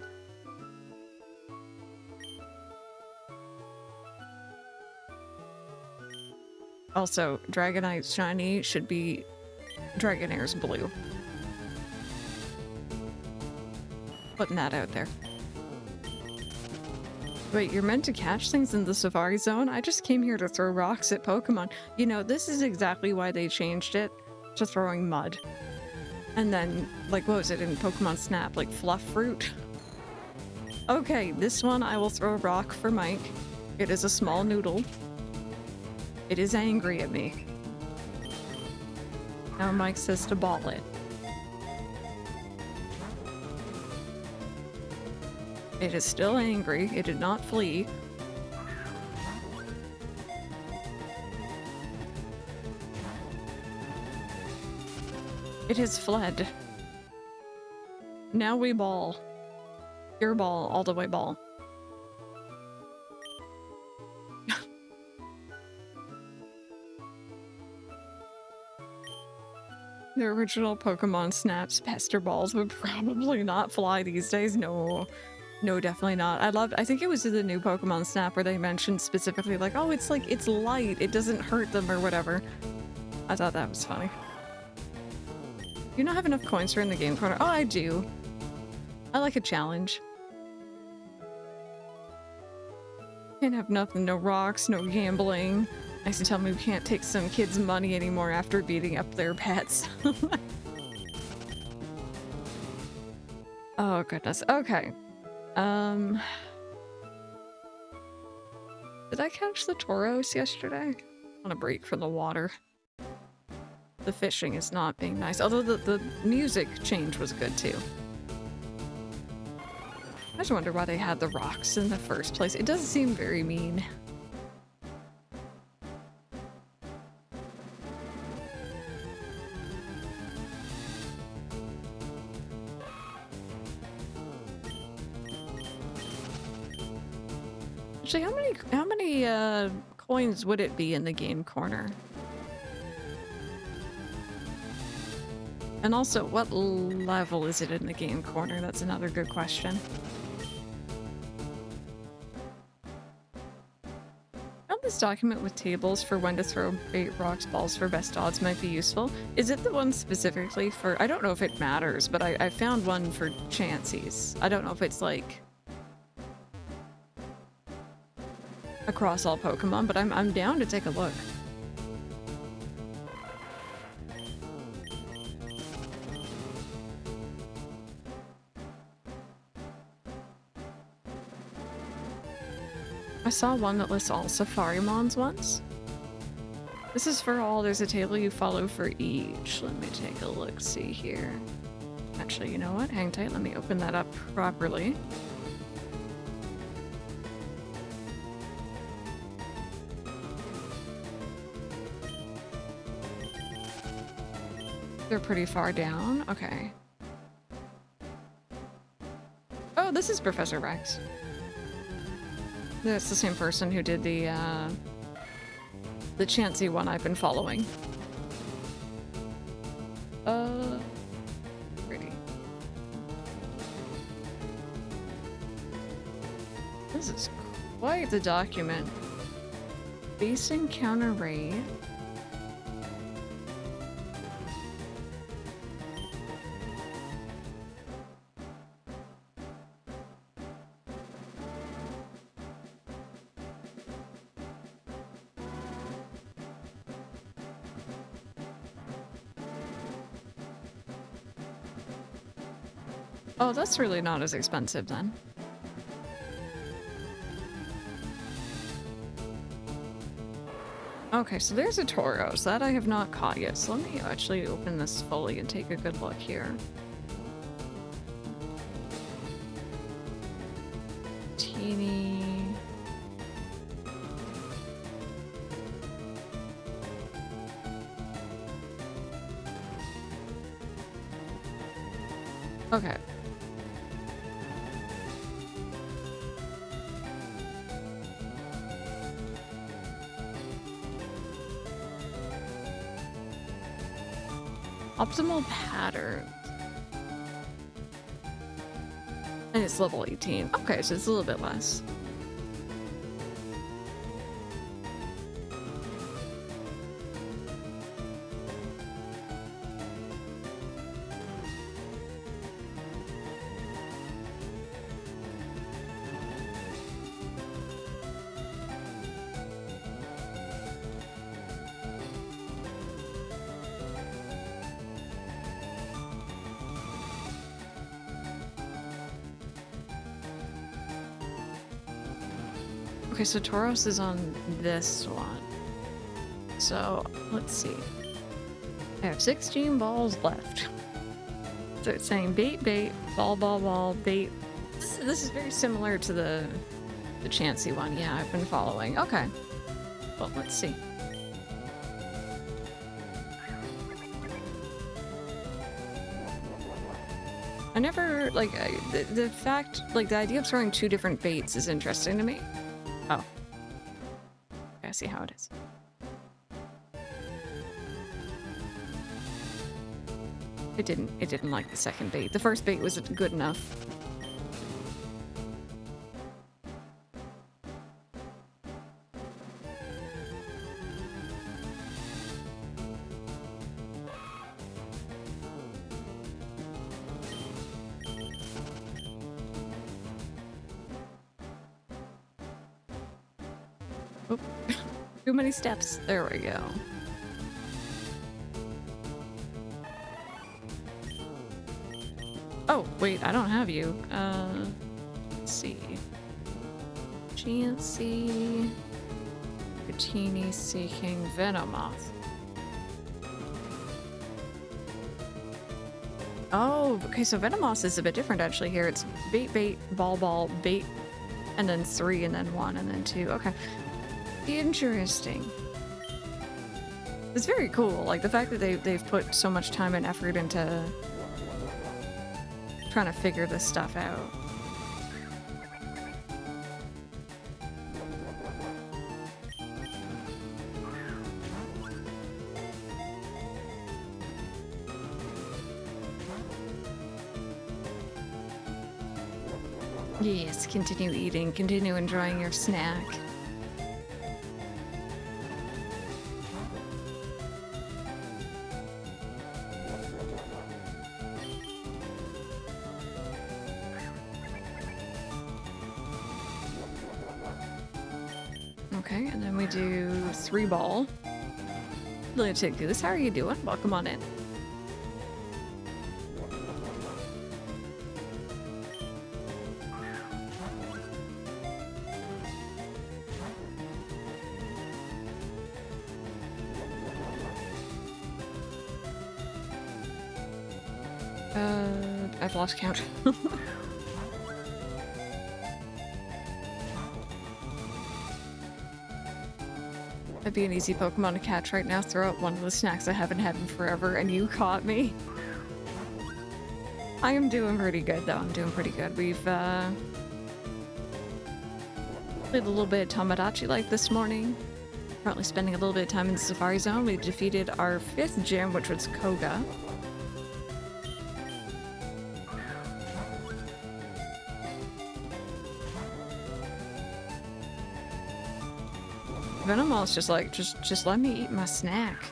Also, Dragonite's shiny should be Dragonair's blue. Putting that out there. Wait, you're meant to catch things in the Safari Zone? I just came here to throw rocks at Pokemon. You know, this is exactly why they changed it to throwing mud. And then, like, what was it in Pokemon Snap? Like, fluff fruit? Okay, this one I will throw a rock for Mike. It is a small noodle. It is angry at me. Now Mike says to ball it. It is still angry. It did not flee. It has fled. Now we ball. Your ball, all the way ball. The original Pokemon Snap's pester balls would probably not fly these days. No. No, definitely not. I think it was in the new Pokemon Snap where they mentioned specifically like, oh, it's like, it's light. It doesn't hurt them or whatever. I thought that was funny. You don't have enough coins for in the game corner? Oh, I do. I like a challenge. Can't have nothing, no rocks, no gambling. Nice to tell me we can't take some kids' money anymore after beating up their pets. Oh, goodness. Okay. Did I catch the toros yesterday? On a break from the water. The fishing is not being nice, although the music change was good too. I just wonder why they had the rocks in the first place. It does seem very mean. Actually, how many coins would it be in the game corner? And also, what level is it in the game corner? That's another good question. Found this document with tables for when to throw bait, rocks, balls for best odds might be useful. Is it the one specifically for... I don't know if it matters, but I found one for chancies. I don't know if it's like... across all Pokemon, but I'm down to take a look. I saw one that lists all Safarimons once. This is for all. There's a table you follow for each. Let me take a look, see here. Actually, you know what? Hang tight. Let me open that up properly. They're pretty far down. Okay. Oh, this is Professor Rex. That's the same person who did the Chansey one I've been following. Pretty. This is quite the document. Base encounter rate. Oh, that's really not as expensive then. Okay, so there's a Tauros. That I have not caught yet. So let me actually open this fully and take a good look here. Teeny. Okay. Optimal pattern. And it's level 18. Okay, so it's a little bit less. Okay, so Tauros is on this one. So, let's see. I have 16 balls left. So it's saying bait, bait, ball, ball, ball, bait. This is very similar to the Chansey one. Yeah, I've been following. Okay. Well, let's see. I never, like, the fact, like, the idea of throwing two different baits is interesting to me. Oh. I see how it is. It didn't like the second bait. The first bait was good enough. Oh, too many steps. There we go. Oh, wait, I don't have you. Let's see. Chansey, Katini seeking Venomoth. Oh, okay, so Venomoth is a bit different actually here. It's bait, bait, ball, ball, bait, and then 3, and then 1, and then 2. Okay. Interesting. It's very cool. Like, the fact that they've put so much time and effort into trying to figure this stuff out. Yes, continue eating, continue enjoying your snack. Okay, and then we do 3 ball. Lunatic Goose, how are you doing? Welcome on in. I've lost count. That'd be an easy Pokemon to catch right now. Throw out one of the snacks I haven't had in forever, and you caught me. I am doing pretty good, though. I'm doing pretty good. We've, played a little bit of Tomodachi Life this morning. Currently spending a little bit of time in the Safari Zone. We defeated our 5th gym, which was Koga. Venomoth's just like, just let me eat my snack.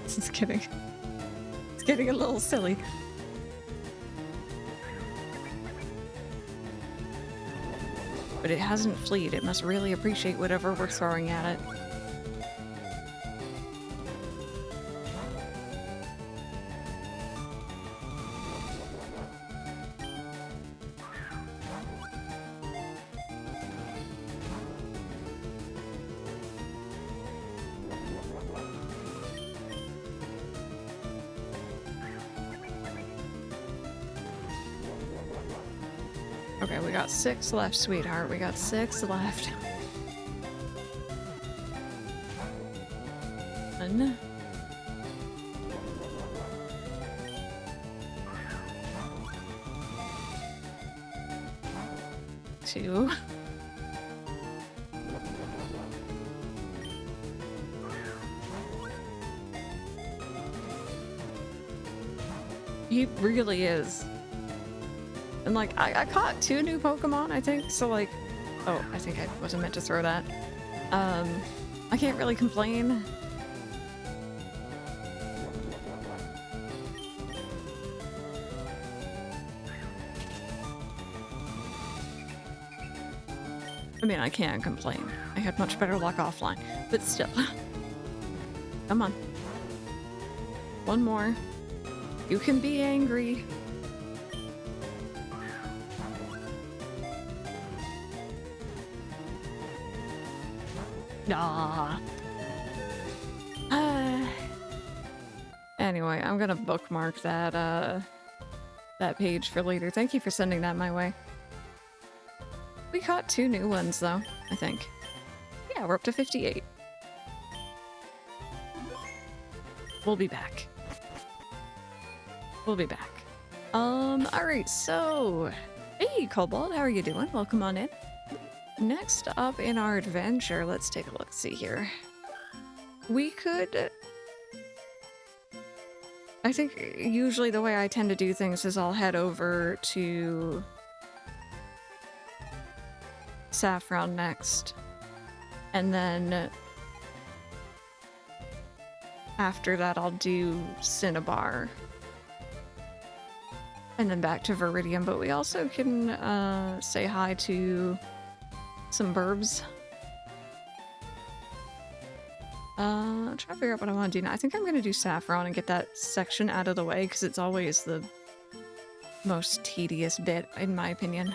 It's getting a little silly. But it hasn't fleed. It must really appreciate whatever we're throwing at it. Okay, we got 6 left, sweetheart. We got 6 left. 1. 2. He really is. And like, I caught 2 new Pokemon, I think, so like, oh, I think I wasn't meant to throw that. I can't really complain. I mean, I can't complain. I had much better luck offline, but still. Come on. 1 more. You can be angry. Nah. Anyway, I'm gonna bookmark that that page for later. Thank you for sending that my way. We caught 2 new ones though, I think. Yeah, we're up to 58. We'll be back. We'll be back. Alright, so hey Cobalt, how are you doing? Welcome on in. Next up in our adventure, let's take a look, see here. We could... I think usually the way I tend to do things is I'll head over to Saffron next, and then After that, I'll do Cinnabar. And then back to Viridian, but we also can say hi to some burbs. I'm trying to figure out what I want to do now. I think I'm going to do Saffron and get that section out of the way, because it's always the most tedious bit, in my opinion.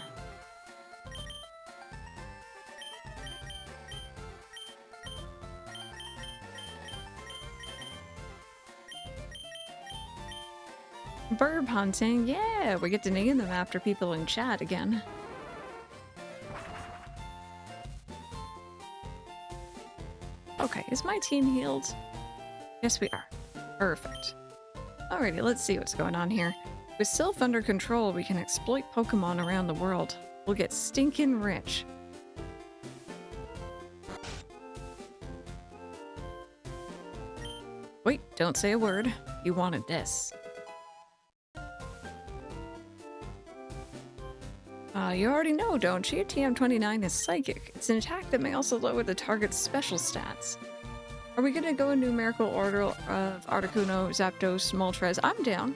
Burb hunting, yeah! We get to name them after people in chat again. Okay, is my team healed? Yes, we are. Perfect. Alrighty, let's see what's going on here. With Sylph under control, we can exploit Pokemon around the world. We'll get stinkin' rich. Wait, don't say a word. You wanted this. You already know, don't you? TM29 is psychic. It's an attack that may also lower the target's special stats. Are we gonna go in numerical order of Articuno, Zapdos, Moltres? I'm down.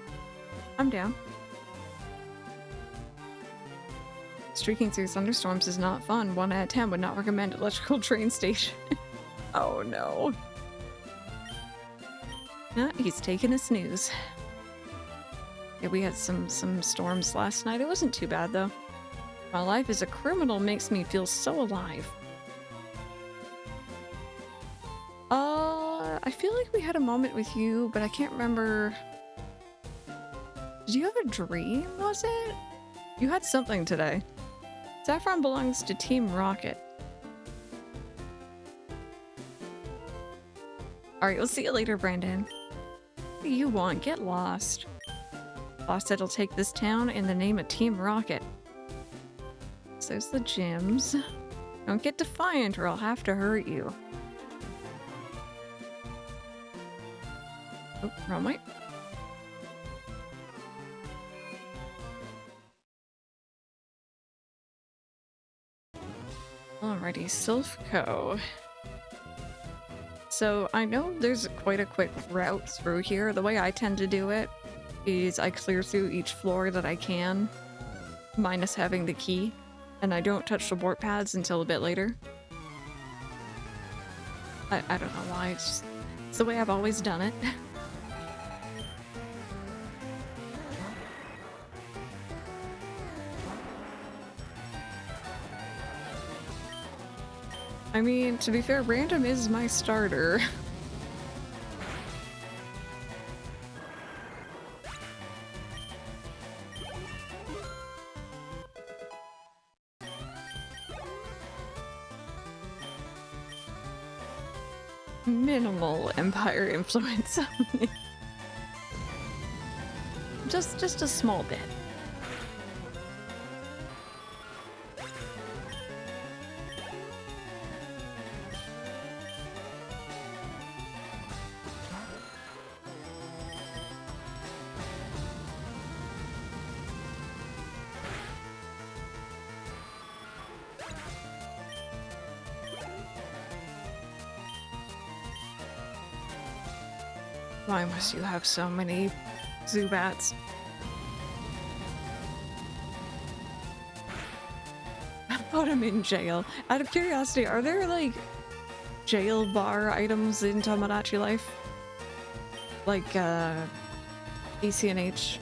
I'm down. Streaking through thunderstorms is not fun. 1 out of 10 would not recommend electrical train station. Oh no. Ah, he's taking a snooze. Yeah, we had some storms last night. It wasn't too bad though. My life as a criminal makes me feel so alive. I feel like we had a moment with you, but I can't remember. Did you have a dream, was it? You had something today. Saffron belongs to Team Rocket. Alright, we'll see you later, Brandon. What do you want? Get lost. Lost said he'll take this town in the name of Team Rocket. So there's the gyms. Don't get defiant or I'll have to hurt you. Oh, wrong way. Alrighty, Silphco. So I know there's quite a quick route through here. The way I tend to do it is I clear through each floor that I can, minus having the key, and I don't touch the warp pads until a bit later. I don't know why, it's the way I've always done it. I mean, to be fair, random is my starter. Minimal Empire influence. just a small bit. Why must you have so many Zubats? Put him in jail. Out of curiosity, are there like jail bar items in Tomodachi Life? Like ECNH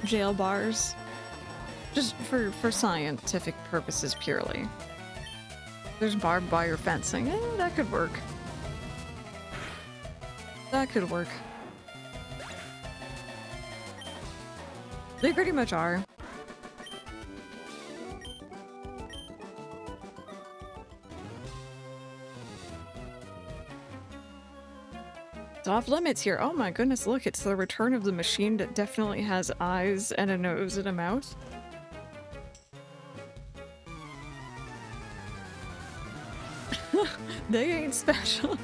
jail bars? Just for scientific purposes purely. There's barbed wire fencing. That could work. That could work. They pretty much are. It's off limits here. Oh my goodness, look, it's the return of the machine that definitely has eyes and a nose and a mouth. They ain't special.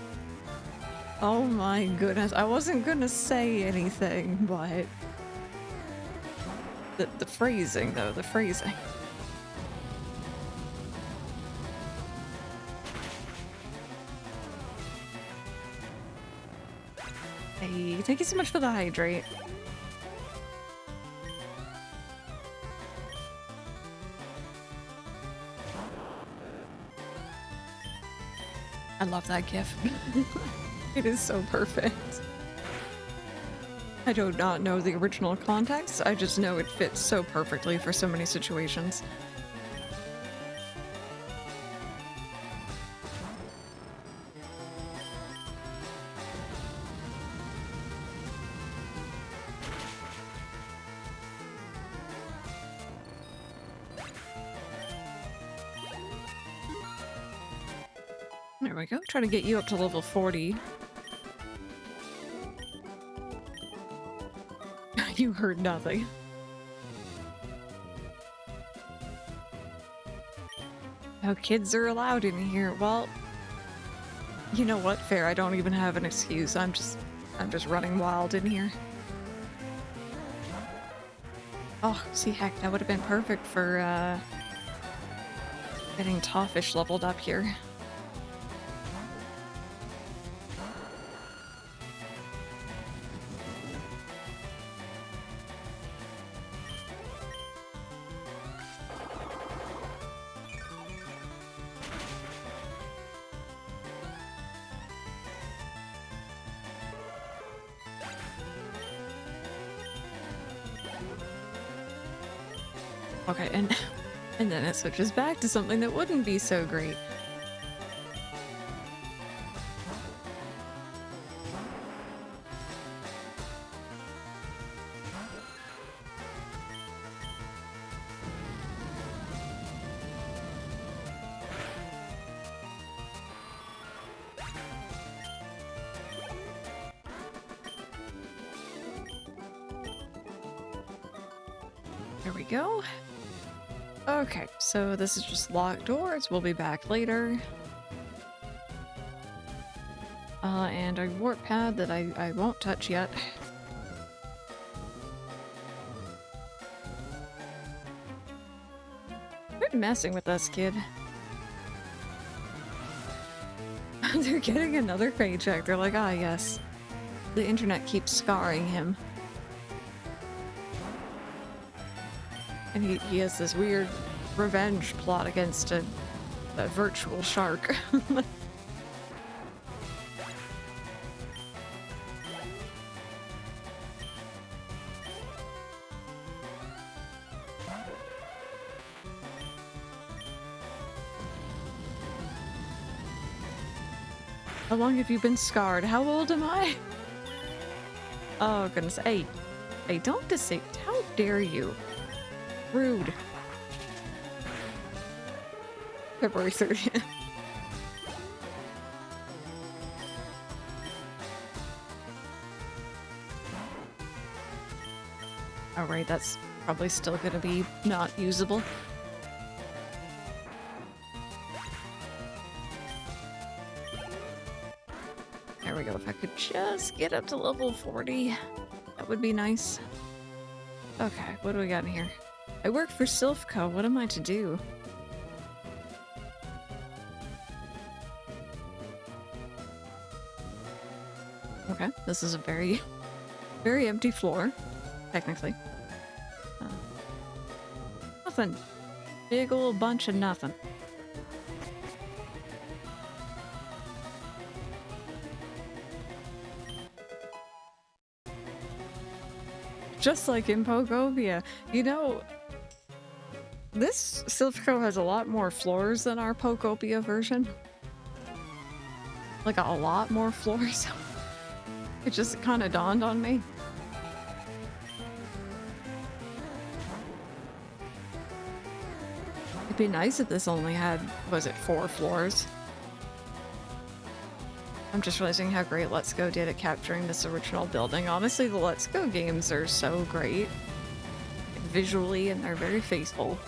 Oh my goodness, I wasn't gonna say anything, but the phrasing though, the phrasing. Hey, thank you so much for the hydrate. I love that gif. It is so perfect. I do not know the original context, I just know it fits so perfectly for so many situations. There we go. Try to get you up to level 40. You heard nothing. No kids are allowed in here. Well, you know what? Fair. I don't even have an excuse. I'm just running wild in here. Oh, see, heck, that would have been perfect for getting Tawfish leveled up here. Okay, and then it switches back to something that wouldn't be so great. There we go. Okay, so this is just locked doors. We'll be back later. And a warp pad that I won't touch yet. Quit messing with us, kid. They're getting another paycheck. They're like, ah, yes. The internet keeps scarring him. And he has this weird revenge plot against a virtual shark. How long have you been scarred? How old am I? Oh, goodness. Hey, don't deceive. How dare you? Rude. February 30th. Alright, that's probably still gonna be not usable. There we go. If I could just get up to level 40, that would be nice. Okay, what do we got in here? I work for Silphco. What am I to do? Okay, this is a very, very empty floor, technically. Nothing. Big old bunch of nothing. Just like in Pokopia. You know, this Silphco has a lot more floors than our Pokopia version. Like, a lot more floors. It just kind of dawned on me. It'd be nice if this only had, was it 4 floors? I'm just realizing how great Let's Go did at capturing this original building. Honestly, the Let's Go games are so great. Visually, and they're very faithful.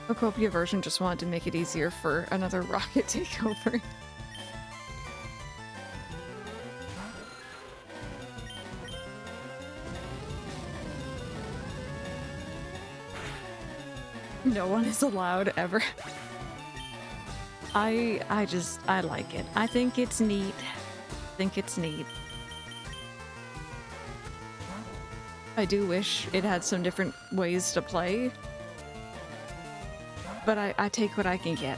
Pokopia version just wanted to make it easier for another rocket takeover. No one is allowed ever. I like it. I think it's neat. Think it's neat. I do wish it had some different ways to play, but I take what I can get.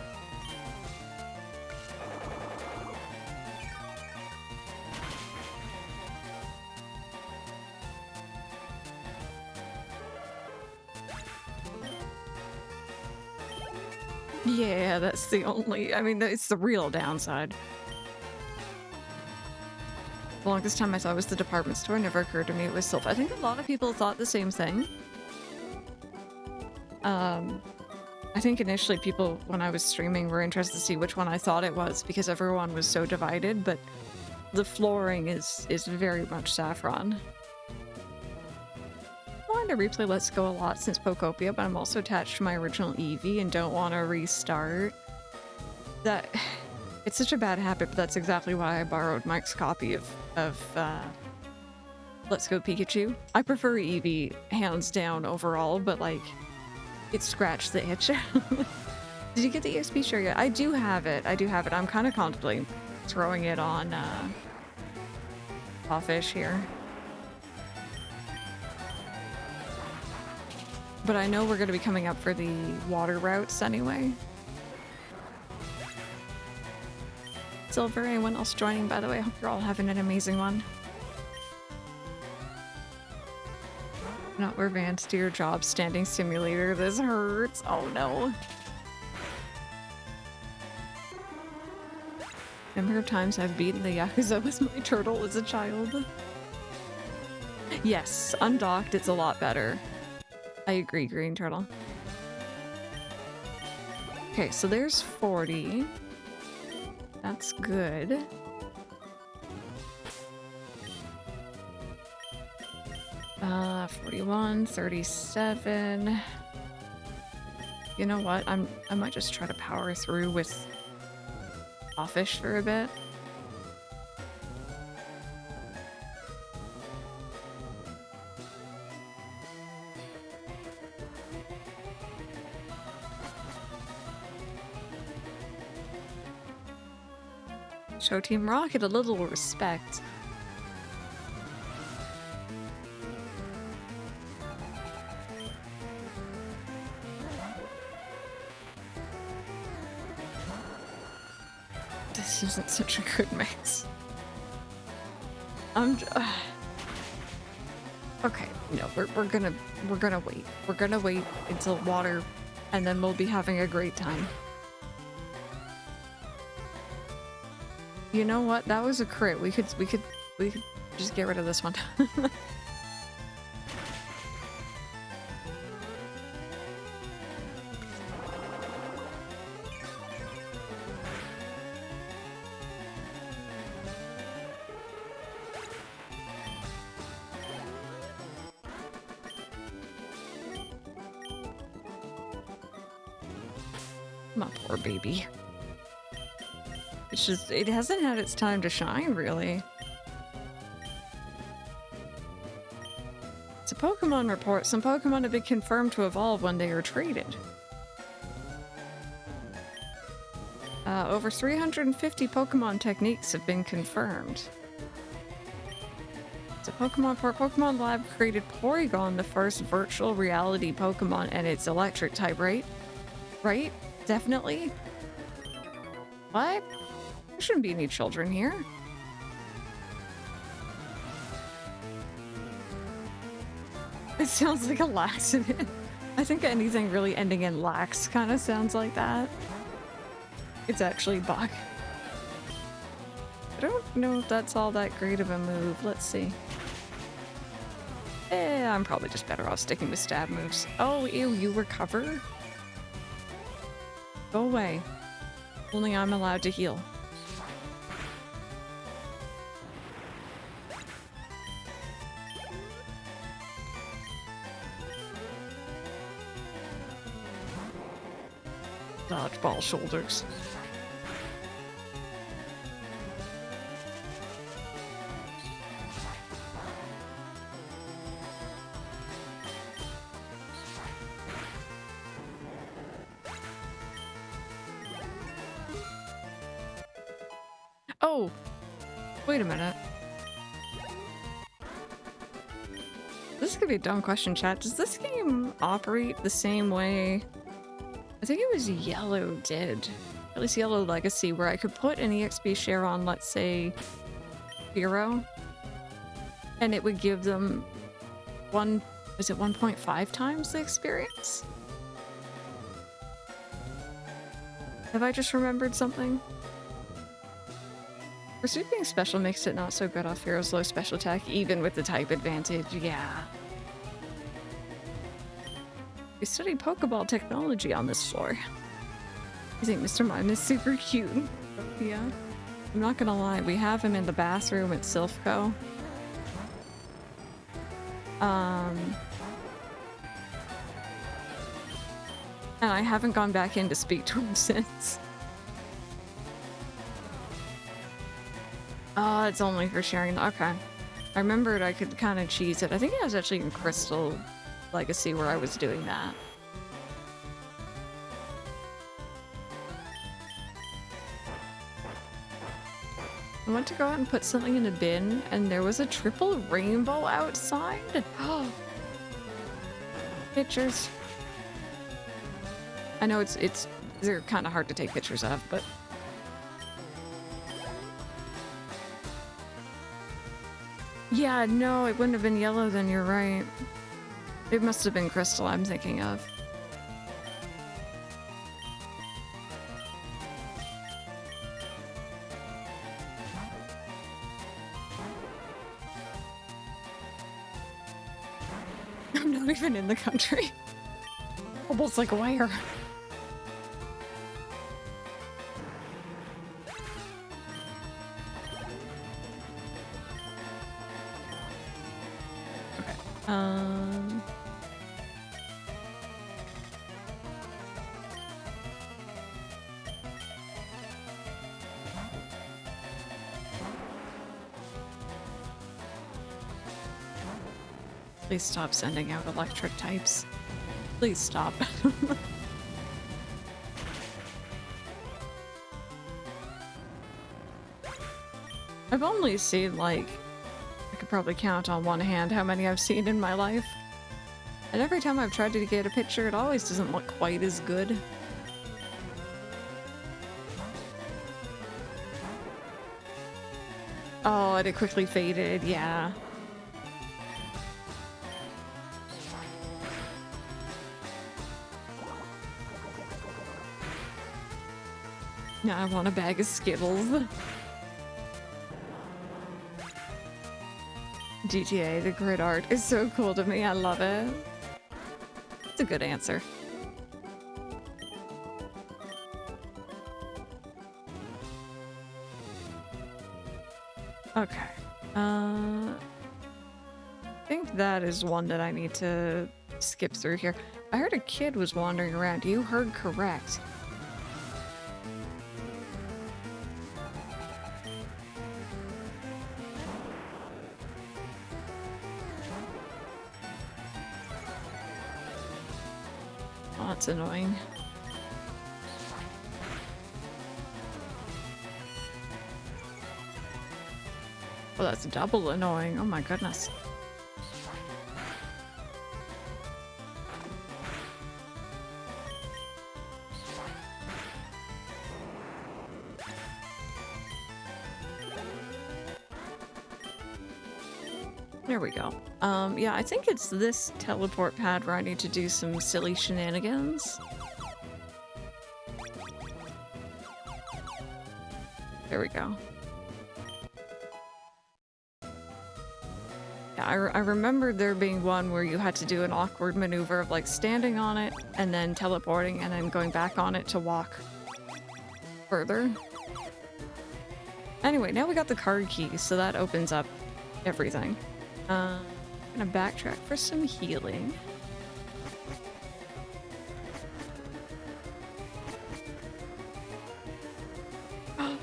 Yeah, that's the only, I mean, it's the real downside. The longest time I thought it was the department store, never occurred to me it was Sylph. I think a lot of people thought the same thing. I think initially people, when I was streaming, were interested to see which one I thought it was because everyone was so divided, but the flooring is very much Saffron. I wanted to replay Let's Go a lot since Pokopia, but I'm also attached to my original Eevee and don't want to restart. That... It's such a bad habit, but that's exactly why I borrowed Mike's copy of Let's Go Pikachu. I prefer Eevee, hands down, overall, but, like, it scratched the itch. Did you get the EXP share yet? I do have it. I do have it. I'm kind of contemplating throwing it on, Pawfish here. But I know we're going to be coming up for the water routes anyway. Silver, anyone else joining, by the way? I hope you're all having an amazing one. Not wear Vans to your job, standing simulator. This hurts. Oh no. Number of times I've beaten the Yakuza with my turtle as a child. Yes, undocked, it's a lot better. I agree, Green Turtle. Okay, so there's 40. That's good. Uh, 41, 37. You know what? I might just try to power through with Offish for a bit. Show Team Rocket a little respect. This isn't such a good mix. Okay, no, we're gonna wait. We're gonna wait until water, and then we'll be having a great time. You know what? That was a crit. We could just get rid of this one. My poor baby. It's just, it hasn't had its time to shine, really. It's a Pokemon report. Some Pokemon have been confirmed to evolve when they are traded. Over 350 Pokemon techniques have been confirmed. It's a Pokemon report. Pokemon Lab created Porygon, the first virtual reality Pokemon, and it's electric type, right? Right? Definitely? What? There shouldn't be any children here. It sounds like a laxative. I think anything really ending in lax kind of sounds like that. It's actually bug. I don't know if that's all that great of a move. Let's see. I'm probably just better off sticking with stab moves. Oh, ew, you recover? Go away. Only I'm allowed to heal. Dodgeball shoulders. Wait a minute. This is gonna be a dumb question, chat. Does this game operate the same way? I think it was Yellow did. At least Yellow Legacy, where I could put an EXP share on, let's say, 0, and it would give them 1.5 times the experience? Have I just remembered something? Pursuit being special makes it not so good off Hero's low special attack, even with the type advantage, yeah. We studied Pokeball technology on this floor. I think Mr. Mime is super cute. Yeah. I'm not gonna lie, we have him in the bathroom at Silphco. And I haven't gone back in to speak to him since. Oh, it's only for sharing. Okay. I remembered I could kind of cheese it. I think I was actually in Crystal Legacy where I was doing that. I went to go out and put something in a bin, and there was a triple rainbow outside. Oh, pictures. I know they're kind of hard to take pictures of, but yeah, no, it wouldn't have been yellow then, you're right. It must have been Crystal I'm thinking of. I'm not even in the country. Almost like where? Please stop sending out electric types. Please stop. I've only seen, like, I could probably count on one hand how many I've seen in my life. And every time I've tried to get a picture, it always doesn't look quite as good. Oh, and it quickly faded, yeah. Now I want a bag of Skittles. GTA, the grid art is so cool to me. I love it. It's a good answer. Okay. I think that is one that I need to skip through here. I heard a kid was wandering around. You heard correct. Oh, that's annoying. Well, that's double annoying. Oh my goodness. There we go. Yeah, I think it's this teleport pad where I need to do some silly shenanigans. There we go. Yeah, I remembered there being one where you had to do an awkward maneuver of like standing on it and then teleporting and then going back on it to walk further. Anyway, now we got the card key, so that opens up everything. I'm gonna backtrack for some healing.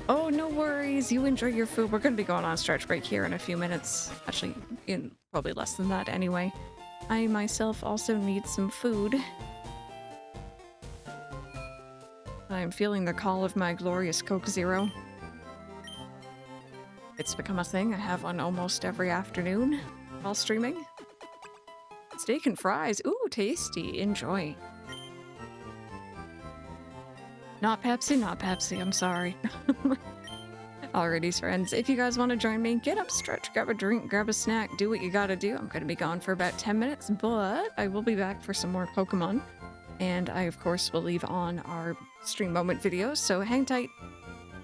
Oh, no worries. You enjoy your food. We're gonna be going on a stretch break here in a few minutes. Actually, in probably less than that anyway. I myself also need some food. I am feeling the call of my glorious Coke Zero. It's become a thing I have on almost every afternoon while streaming. Steak and fries. Ooh, tasty. Enjoy. Not Pepsi, not Pepsi. I'm sorry. Alrighty, friends. If you guys want to join me, get up, stretch, grab a drink, grab a snack, do what you gotta do. I'm going to be gone for about 10 minutes, but I will be back for some more Pokemon. And I, of course, will leave on our stream moment videos, so hang tight.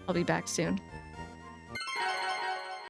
I'll be back soon.